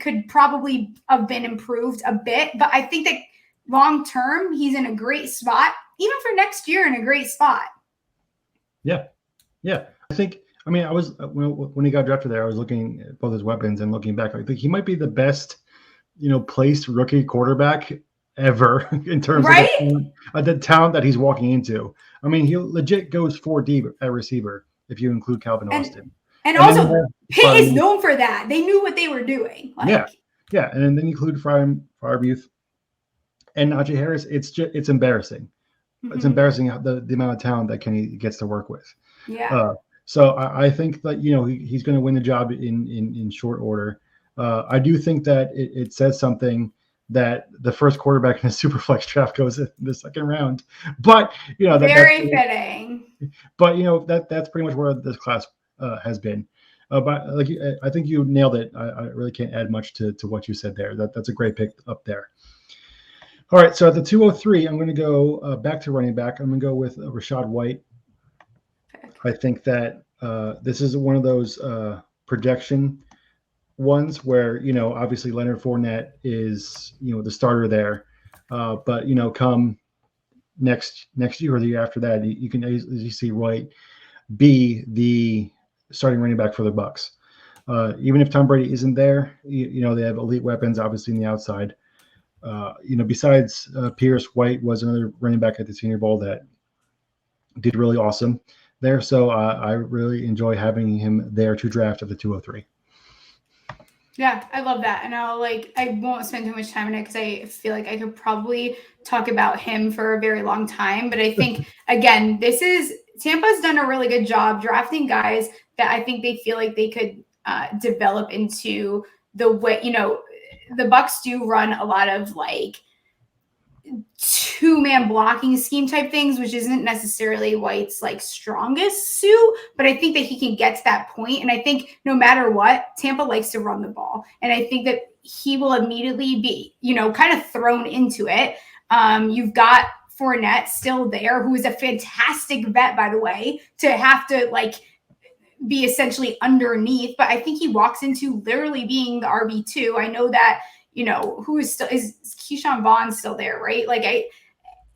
could probably have been improved a bit, but I think that long term, he's in a great spot, even for next year in a great spot. Yeah. I was when he got drafted there, I was looking at both his weapons and looking back. I think he might be the best, placed rookie quarterback ever in terms of the talent that he's walking into. I mean, he legit goes 4 deep at receiver if you include Calvin Austin. And also, Pitt is known for that. They knew what they were doing. Yeah, and then you include Freiermuth and Najee Harris. It's embarrassing. It's embarrassing the amount of talent that Kenny gets to work with. Yeah. So I think that he's going to win the job in short order. I do think that it says something that the first quarterback in a Superflex draft goes in the second round. But very fitting. But that's pretty much where this class has been. But like I think you nailed it. I really can't add much to what you said there. That's a great pick up there. All right, so at the 203, I'm going to go back to running back. I'm going to go with Rachaad White. I think that this is one of those projection ones where, obviously Leonard Fournette is, the starter there. But, come next year or the year after that, you can easily see White be the starting running back for the Bucs. Even if Tom Brady isn't there, they have elite weapons, obviously, in the outside. Besides Pierce, White was another running back at the Senior Bowl that did really awesome there. So I really enjoy having him there to draft at the 203. Yeah, I love that. And I won't spend too much time on it because I feel like I could probably talk about him for a very long time. But I think, again, Tampa's done a really good job drafting guys that I think they feel like they could develop into the way, the Bucs do run a lot of like 2-man blocking scheme type things, which isn't necessarily White's like strongest suit, but I think that he can get to that point. And I think no matter what, Tampa likes to run the ball. And I think that he will immediately be, kind of thrown into it. You've got Fournette still there, who is a fantastic vet, by the way, to have to like be essentially underneath, but I think he walks into literally being the RB2. I know that, who is Keyshawn Vaughn still there, right? Like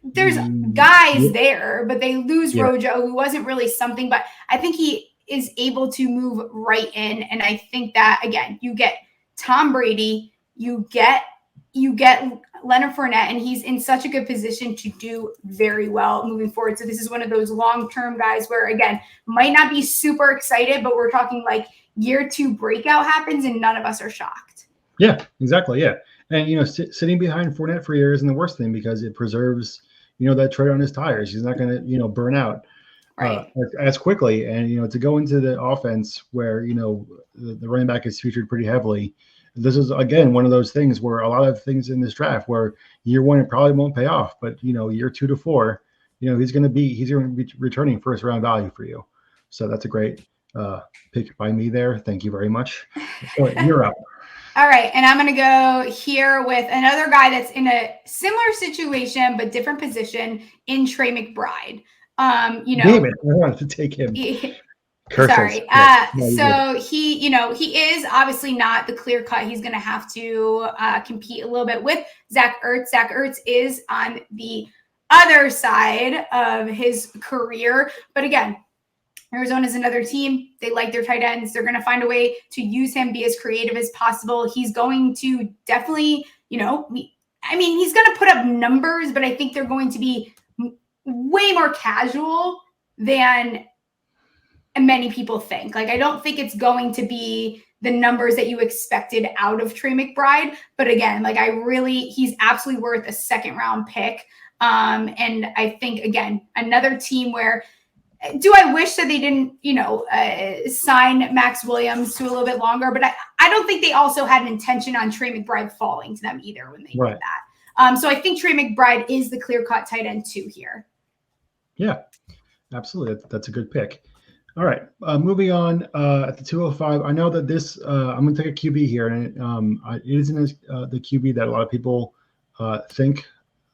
there's guys there, but they lose Rojo, who wasn't really something, but I think he is able to move right in. And I think that, again, you get Tom Brady, you get Leonard Fournette, and he's in such a good position to do very well moving forward. So this is one of those long-term guys where, again, might not be super excited, but we're talking like year 2 breakout happens and none of us are shocked. Yeah, exactly. Yeah. And, sitting behind Fournette for a year isn't the worst thing because it preserves, that tread on his tires. He's not going to, burn out. Right. as quickly. And, to go into the offense where, the running back is featured pretty heavily. This is, again, one of those things where a lot of things in this draft where year one, it probably won't pay off, but, year 2 to 4, he's going to be returning first round value for you. So that's a great pick by me there. Thank you very much. So you're up. All right, and I'm going to go here with another guy that's in a similar situation but different position in Trey McBride. Damn it, I wanted to take him. Sorry. So he is obviously not the clear cut. He's going to have to compete a little bit with Zach Ertz. Zach Ertz is on the other side of his career, but again, Arizona is another team. They like their tight ends. They're going to find a way to use him, be as creative as possible. He's going to definitely, he's going to put up numbers, but I think they're going to be way more casual than many people think. Like, I don't think it's going to be the numbers that you expected out of Trey McBride. But again, he's absolutely worth a second round pick. And I think, again, another team where, do I wish that they didn't, sign Max Williams to a little bit longer? But I don't think they also had an intention on Trey McBride falling to them either when they did that. So I think Trey McBride is the clear-cut tight end 2 here. Yeah, absolutely. That's a good pick. All right, moving on at the 205. I know that this I'm going to take a QB here, and it isn't the QB that a lot of people think.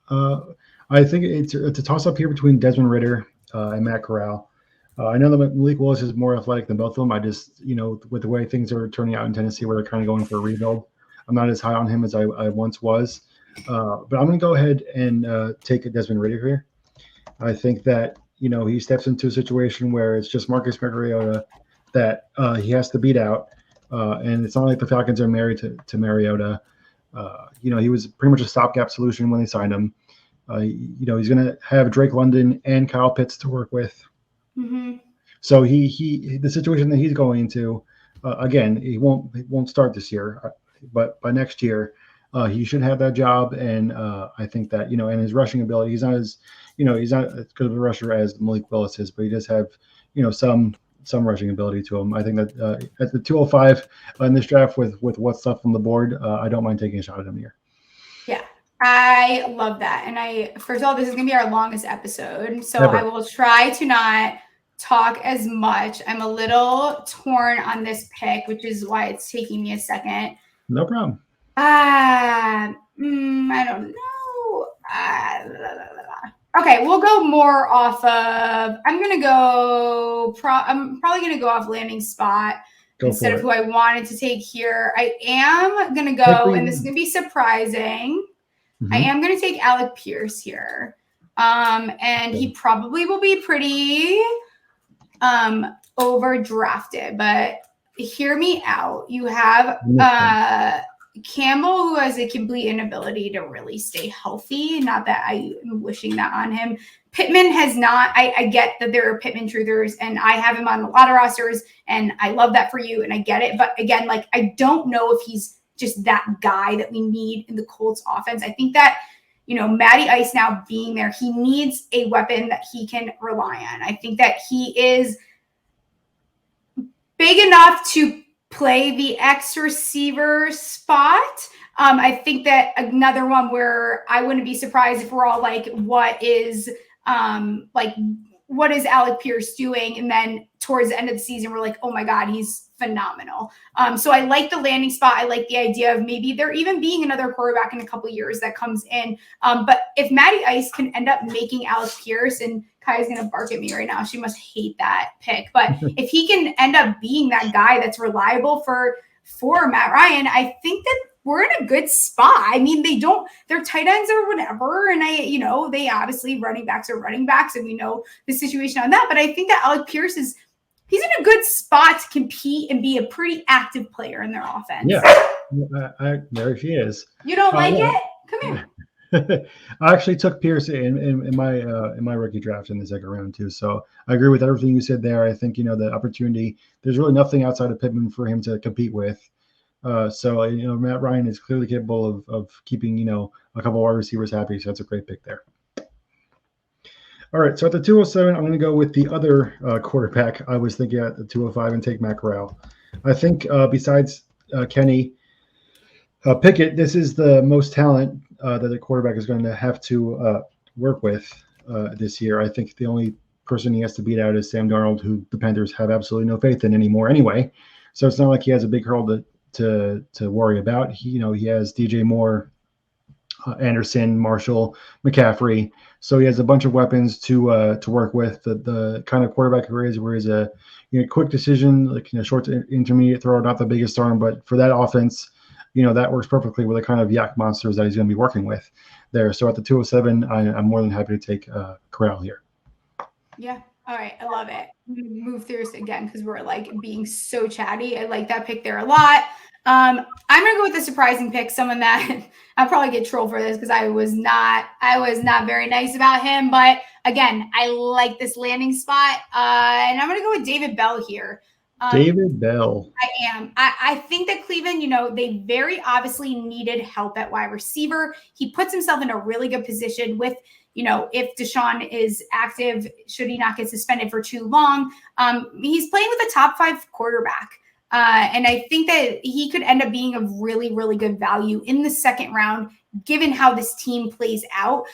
I think it's a toss-up here between Desmond Ridder and Matt Corral. I know that Malik Willis is more athletic than both of them. I just, with the way things are turning out in Tennessee, where they're kind of going for a rebuild, I'm not as high on him as I once was. But I'm going to go ahead and take a Desmond Ridder here. I think that, he steps into a situation where it's just Marcus Mariota that he has to beat out. And it's not like the Falcons are married to Mariota. He was pretty much a stopgap solution when they signed him. He's going to have Drake London and Kyle Pitts to work with. Mm-hmm. So the situation that he's going into, again, he won't start this year, but by next year, he should have that job. And I think that, and his rushing ability, he's not as good of a rusher as Malik Willis is, but he does have, some rushing ability to him. I think that at the 205 in this draft with what's left on the board, I don't mind taking a shot at him here. Yeah. I love that. And first of all, this is going to be our longest episode. So I will try to not talk as much. I'm a little torn on this pick, which is why it's taking me a second. No problem. I don't know. Okay, we'll go more off of, I'm probably going to go off landing spot instead of who I wanted to take here. I am going to go, and this is going to be surprising. Mm-hmm. I am going to take Alec Pierce here. And he probably will be pretty overdrafted, but hear me out. You have Campbell, who has a complete inability to really stay healthy. Not that I am wishing that on him. Pittman has not. I get that there are Pittman truthers, and I have him on a lot of rosters, and I love that for you, and I get it. But again, I don't know if he's just that guy that we need in the Colts offense. I think that, Matty Ice now being there, he needs a weapon that he can rely on. I think that he is big enough to play the X receiver spot. I think that another one where I wouldn't be surprised if we're all like, what is Alec Pierce doing? And then towards the end of the season, we're like, oh my God, he's phenomenal. So I like the landing spot. I like the idea of maybe there even being another quarterback in a couple of years that comes in. But if Matty Ice can end up making Alec Pierce, and Kai's going to bark at me right now, she must hate that pick. But if he can end up being that guy that's reliable for Matt Ryan, I think that we're in a good spot. I mean, their tight ends or whatever. And they obviously running backs are running backs, and we know the situation on that. But I think that Alec Pierce he's in a good spot to compete and be a pretty active player in their offense. Yeah, there she is. You don't like it? Come here. I actually took Pierce in my rookie draft in the second round too. So I agree with everything you said there. I think, the opportunity, there's really nothing outside of Pittman for him to compete with. So Matt Ryan is clearly capable of keeping, a couple of wide receivers happy. So that's a great pick there. All All right, so at the 207, I'm going to go with the other quarterback I was thinking at the 205 and take Mack. I think besides Kenny Pickett, this is the most talent that the quarterback is going to have to work with this year. I think the only person he has to beat out is Sam Darnold, who the Panthers have absolutely no faith in anymore anyway. So it's not like he has a big hurdle to worry about. He has DJ Moore, Anderson, Marshall, McCaffrey. So he has a bunch of weapons to work with. The kind of quarterback where he's a quick decision, like short to intermediate throw, not the biggest arm, but for that offense, that works perfectly with the kind of yak monsters that he's going to be working with there. So at the 207, I'm more than happy to take Corral here. Yeah. All right. I love it. I'm going to move through this again because we're like being so chatty. I like that pick there a lot. I'm going to go with a surprising pick, someone that I'll probably get trolled for this because I was not very nice about him. But again, I like this landing spot. And I'm going to go with David Bell here. David Bell. I am. I think that Cleveland, they very obviously needed help at wide receiver. He puts himself in a really good position with, if Deshaun is active, should he not get suspended for too long. He's playing with a top 5 quarterback. And I think that he could end up being of really, really good value in the second round, given how this team plays out.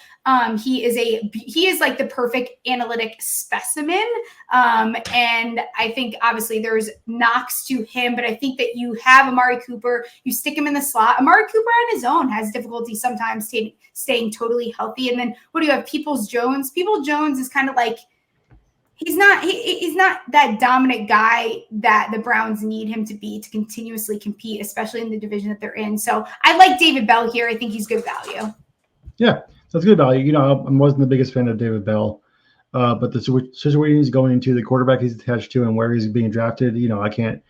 He is like the perfect analytic specimen. And I think obviously there's knocks to him, but I think that you have Amari Cooper, you stick him in the slot. Amari Cooper on his own has difficulty sometimes staying totally healthy. And then what do you have? Peoples-Jones. Peoples-Jones is kind of like, he's not that dominant guy that the Browns need him to be to continuously compete, especially in the division that they're in. So I like David Bell here. I think he's good value. Yeah, that's good value. I wasn't the biggest fan of David Bell, but the situation he's going into, the quarterback he's attached to, and where he's being drafted, I can't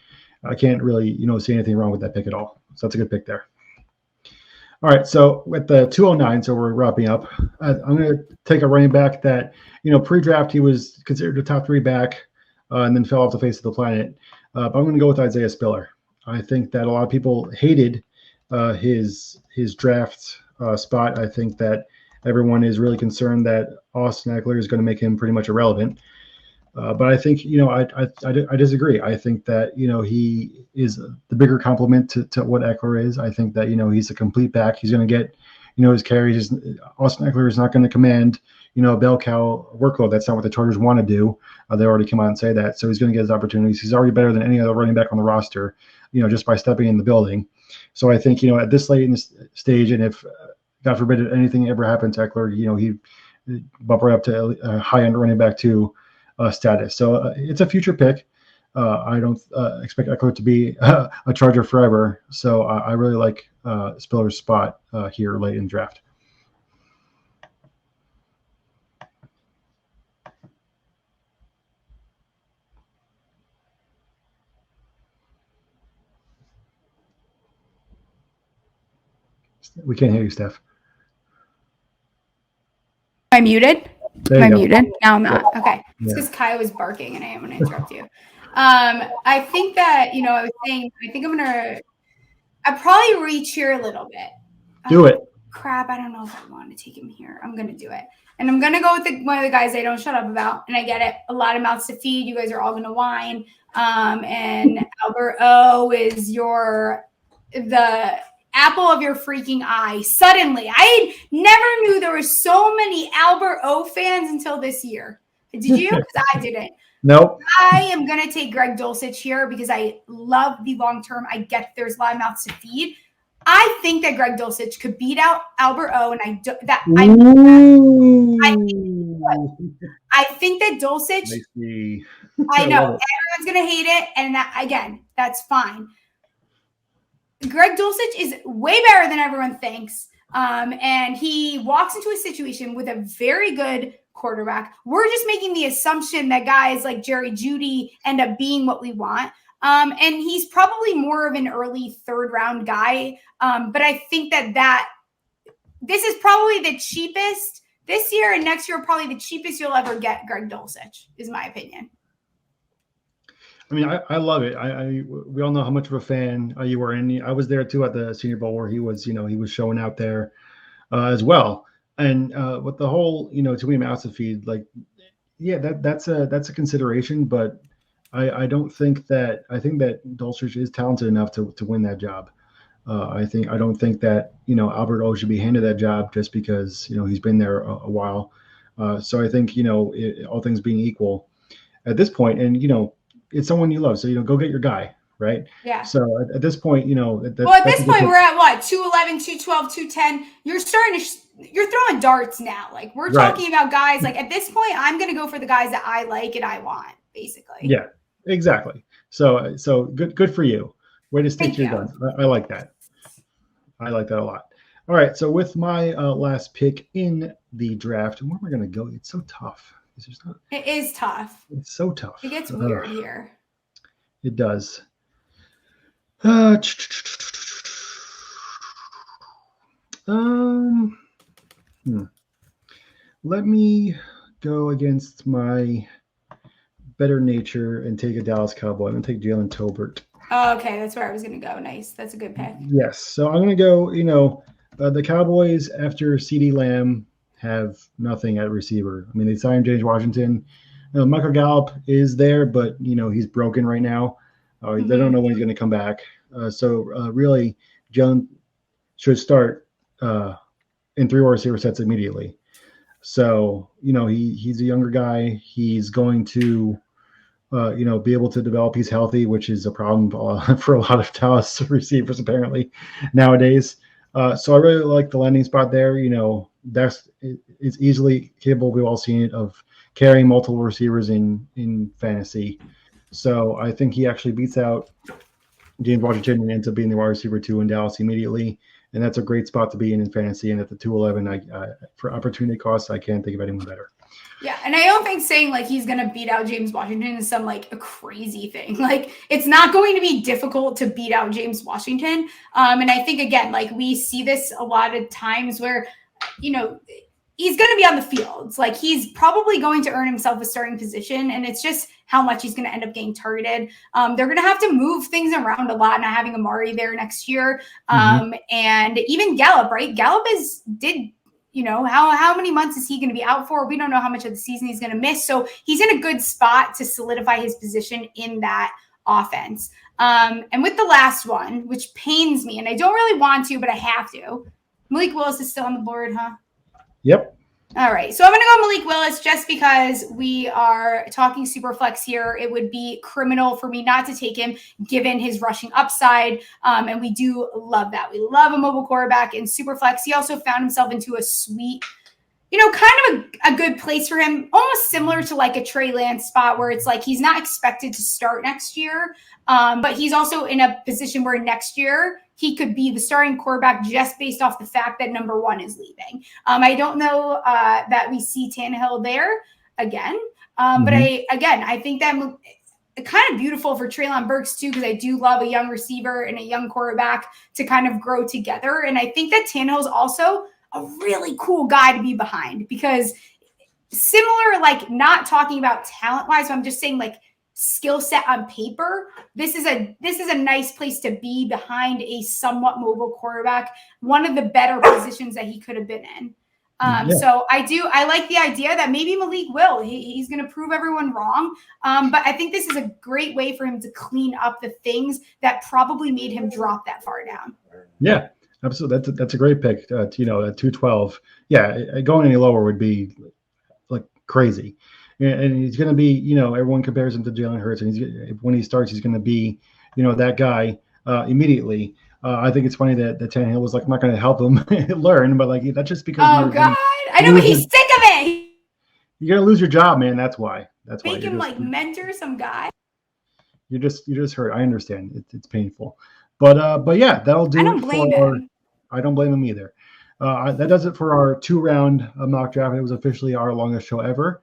really see anything wrong with that pick at all. So that's a good pick there. All right, so at the 209, so we're wrapping up. I'm going to take a running back that, pre-draft he was considered a top 3 back and then fell off the face of the planet. But I'm going to go with Isaiah Spiller. I think that a lot of people hated his draft spot. I think that everyone is really concerned that Austin Eckler is going to make him pretty much irrelevant. But I think, I disagree. I think that, he is the bigger complement to what Eckler is. I think that, he's a complete back. He's going to get, his carries. Austin Eckler is not going to command, a bell cow workload. That's not what the Chargers want to do. They already come out and say that. So he's going to get his opportunities. He's already better than any other running back on the roster, just by stepping in the building. So I think, at this late in this stage, and if, God forbid, anything ever happened to Eckler, he'd bump right up to a high-end running back too. Status. So it's a future pick. I don't expect Eckler to be a Charger forever. So I really like Spiller's spot here late in the draft. We can't hear you, Steph. Am I muted? Am I muted? No, I'm not. Okay. It's Yeah. because Kyle was barking and I am going to interrupt you. I think that, I was saying, I probably reach here a little bit. Do it. Crap. I don't know if I want to take him here. I'm going to do it. And I'm going to go with one of the guys I don't shut up about. And I get it. A lot of mouths to feed. You guys are all going to whine. And Albert O is the apple of your freaking eye. Suddenly, I never knew there were so many Albert O fans until this year. Did you? Because I didn't. Nope. I am going to take Greg Dulcich here because I love the long term. I get there's a lot of mouths to feed. I think that Greg Dulcich could beat out Albert O, and I think that Dulcich. I know everyone's going to hate it, and that's fine. Greg Dulcich is way better than everyone thinks. And he walks into a situation with a very good quarterback. We're just making the assumption that guys like Jerry Jeudy end up being what we want. And he's probably more of an early 3rd round guy. But I think that this is probably the cheapest this year, and next year, probably the cheapest you'll ever get Greg Dulcich, is my opinion. I mean, I love it. We all know how much of a fan you were, and I was there too at the Senior Bowl where he was, he was showing out there as well. And with the whole, too many mouths to feed, like, yeah, that's a consideration, but I don't think that I think that Dulcich is talented enough to win that job. I don't think that Albert O should be handed that job just because he's been there a while. So I think all things being equal at this point, and it's someone you love, so go get your guy, right? Yeah. So at this point, well, at this point we're at what, 211, 212, 210. You're starting to you're throwing darts now. Like we're talking about guys. Like at this point, I'm going to go for the guys that I like and I want, basically. Yeah, exactly. So good for you. Way to stick to your guns. I like that. I like that a lot. All right. So with my last pick in the draft, where am I going to go? It's so tough. It is tough. It's so tough. It gets weird here. It does. Let me go against my better nature and take a Dallas Cowboy. I'm going to take Jalen Tolbert. Oh, okay. That's where I was going to go. Nice. That's a good pick. Yes. So I'm going to go, the Cowboys after CeeDee Lamb have nothing at receiver. I mean, they signed James Washington. Michael Gallup is there, but, he's broken right now. They don't know when he's going to come back. So really, Jalen should start in 3 wide receiver sets immediately. So, he's a younger guy. He's going to, be able to develop. He's healthy, which is a problem for a lot of Dallas receivers apparently nowadays. So I really like the landing spot there. That's it's easily capable. We've all seen it of carrying multiple receivers in fantasy. So I think he actually beats out James Washington and ends up being the wide receiver 2 in Dallas immediately. And that's a great spot to be in fantasy. And at the 211, for opportunity costs, I can't think of anyone better. Yeah, and I don't think saying like he's going to beat out James Washington is some like a crazy thing. Like it's not going to be difficult to beat out James Washington. And I think, again, like we see this a lot of times where, he's going to be on the field. It's like he's probably going to earn himself a starting position, and it's just how much he's going to end up getting targeted. They're going to have to move things around a lot, not having Amari there next year. And even Gallup, right? Gallup how many months is he going to be out for? We don't know how much of the season he's going to miss. So he's in a good spot to solidify his position in that offense. And with the last one, which pains me, and I don't really want to, but I have to. Malik Willis is still on the board, huh? Yep. All right. So I'm going to go Malik Willis just because we are talking Superflex here. It would be criminal for me not to take him given his rushing upside. And we do love that. We love a mobile quarterback in Superflex. He also found himself into a sweet, kind of a good place for him, almost similar to like a Trey Lance spot where it's like he's not expected to start next year. But he's also in a position where next year he could be the starting quarterback just based off the fact that number 1 is leaving. I don't know that we see Tannehill there again. But I think that kind of beautiful for Treylon Burks too, because I do love a young receiver and a young quarterback to kind of grow together. And I think that Tannehill is also a really cool guy to be behind because similar, like not talking about talent wise, but I'm just saying like skill set on paper. This is a nice place to be behind a somewhat mobile quarterback, one of the better positions that he could have been in. So I like the idea that maybe Malik he's going to prove everyone wrong. But I think this is a great way for him to clean up the things that probably made him drop that far down. Yeah, absolutely. That's a great pick. At 212. Yeah. Going any lower would be like crazy. And he's going to be, everyone compares him to Jalen Hurts, and when he starts, he's going to be, that guy immediately. I think it's funny that Tannehill was like, I'm not going to help him learn, but like that's just because. Oh God, I know, but he's sick of it. You're going to lose your job, man. That's why. Make him like mentor some guy. You just hurt. I understand. It's painful, but yeah, that'll do. I don't blame him. I don't blame him either. That does it for our 2-round mock draft. It was officially our longest show ever.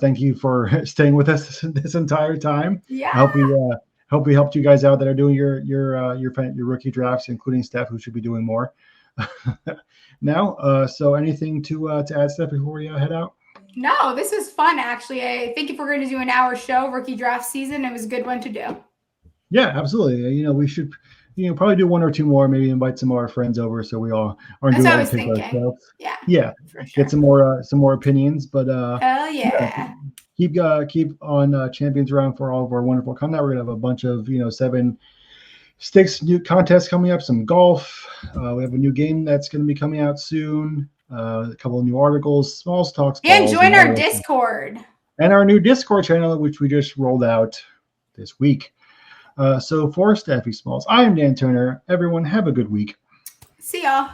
Thank you for staying with us this entire time. Yeah. I hope we helped you guys out that are doing your rookie drafts, including Steph, who should be doing more now. So anything to add, Steph, before we head out? No, this was fun, actually. I think if we're going to do an hour show, rookie draft season, it was a good one to do. Yeah, absolutely. We should probably do one or two more, maybe invite some of our friends over so we all aren't doing everything ourselves. Yeah, for sure. Get some more opinions, but hell yeah. Keep on Champions around for all of our wonderful content. We're gonna have a bunch of 7 sticks new contests coming up, some golf. We have a new game that's going to be coming out soon. A couple of new articles, Smalls Talks. And join our Discord. And our new Discord channel, which we just rolled out this week. So for Steffi Smalls, I am Dan Turner. Everyone have a good week. See y'all.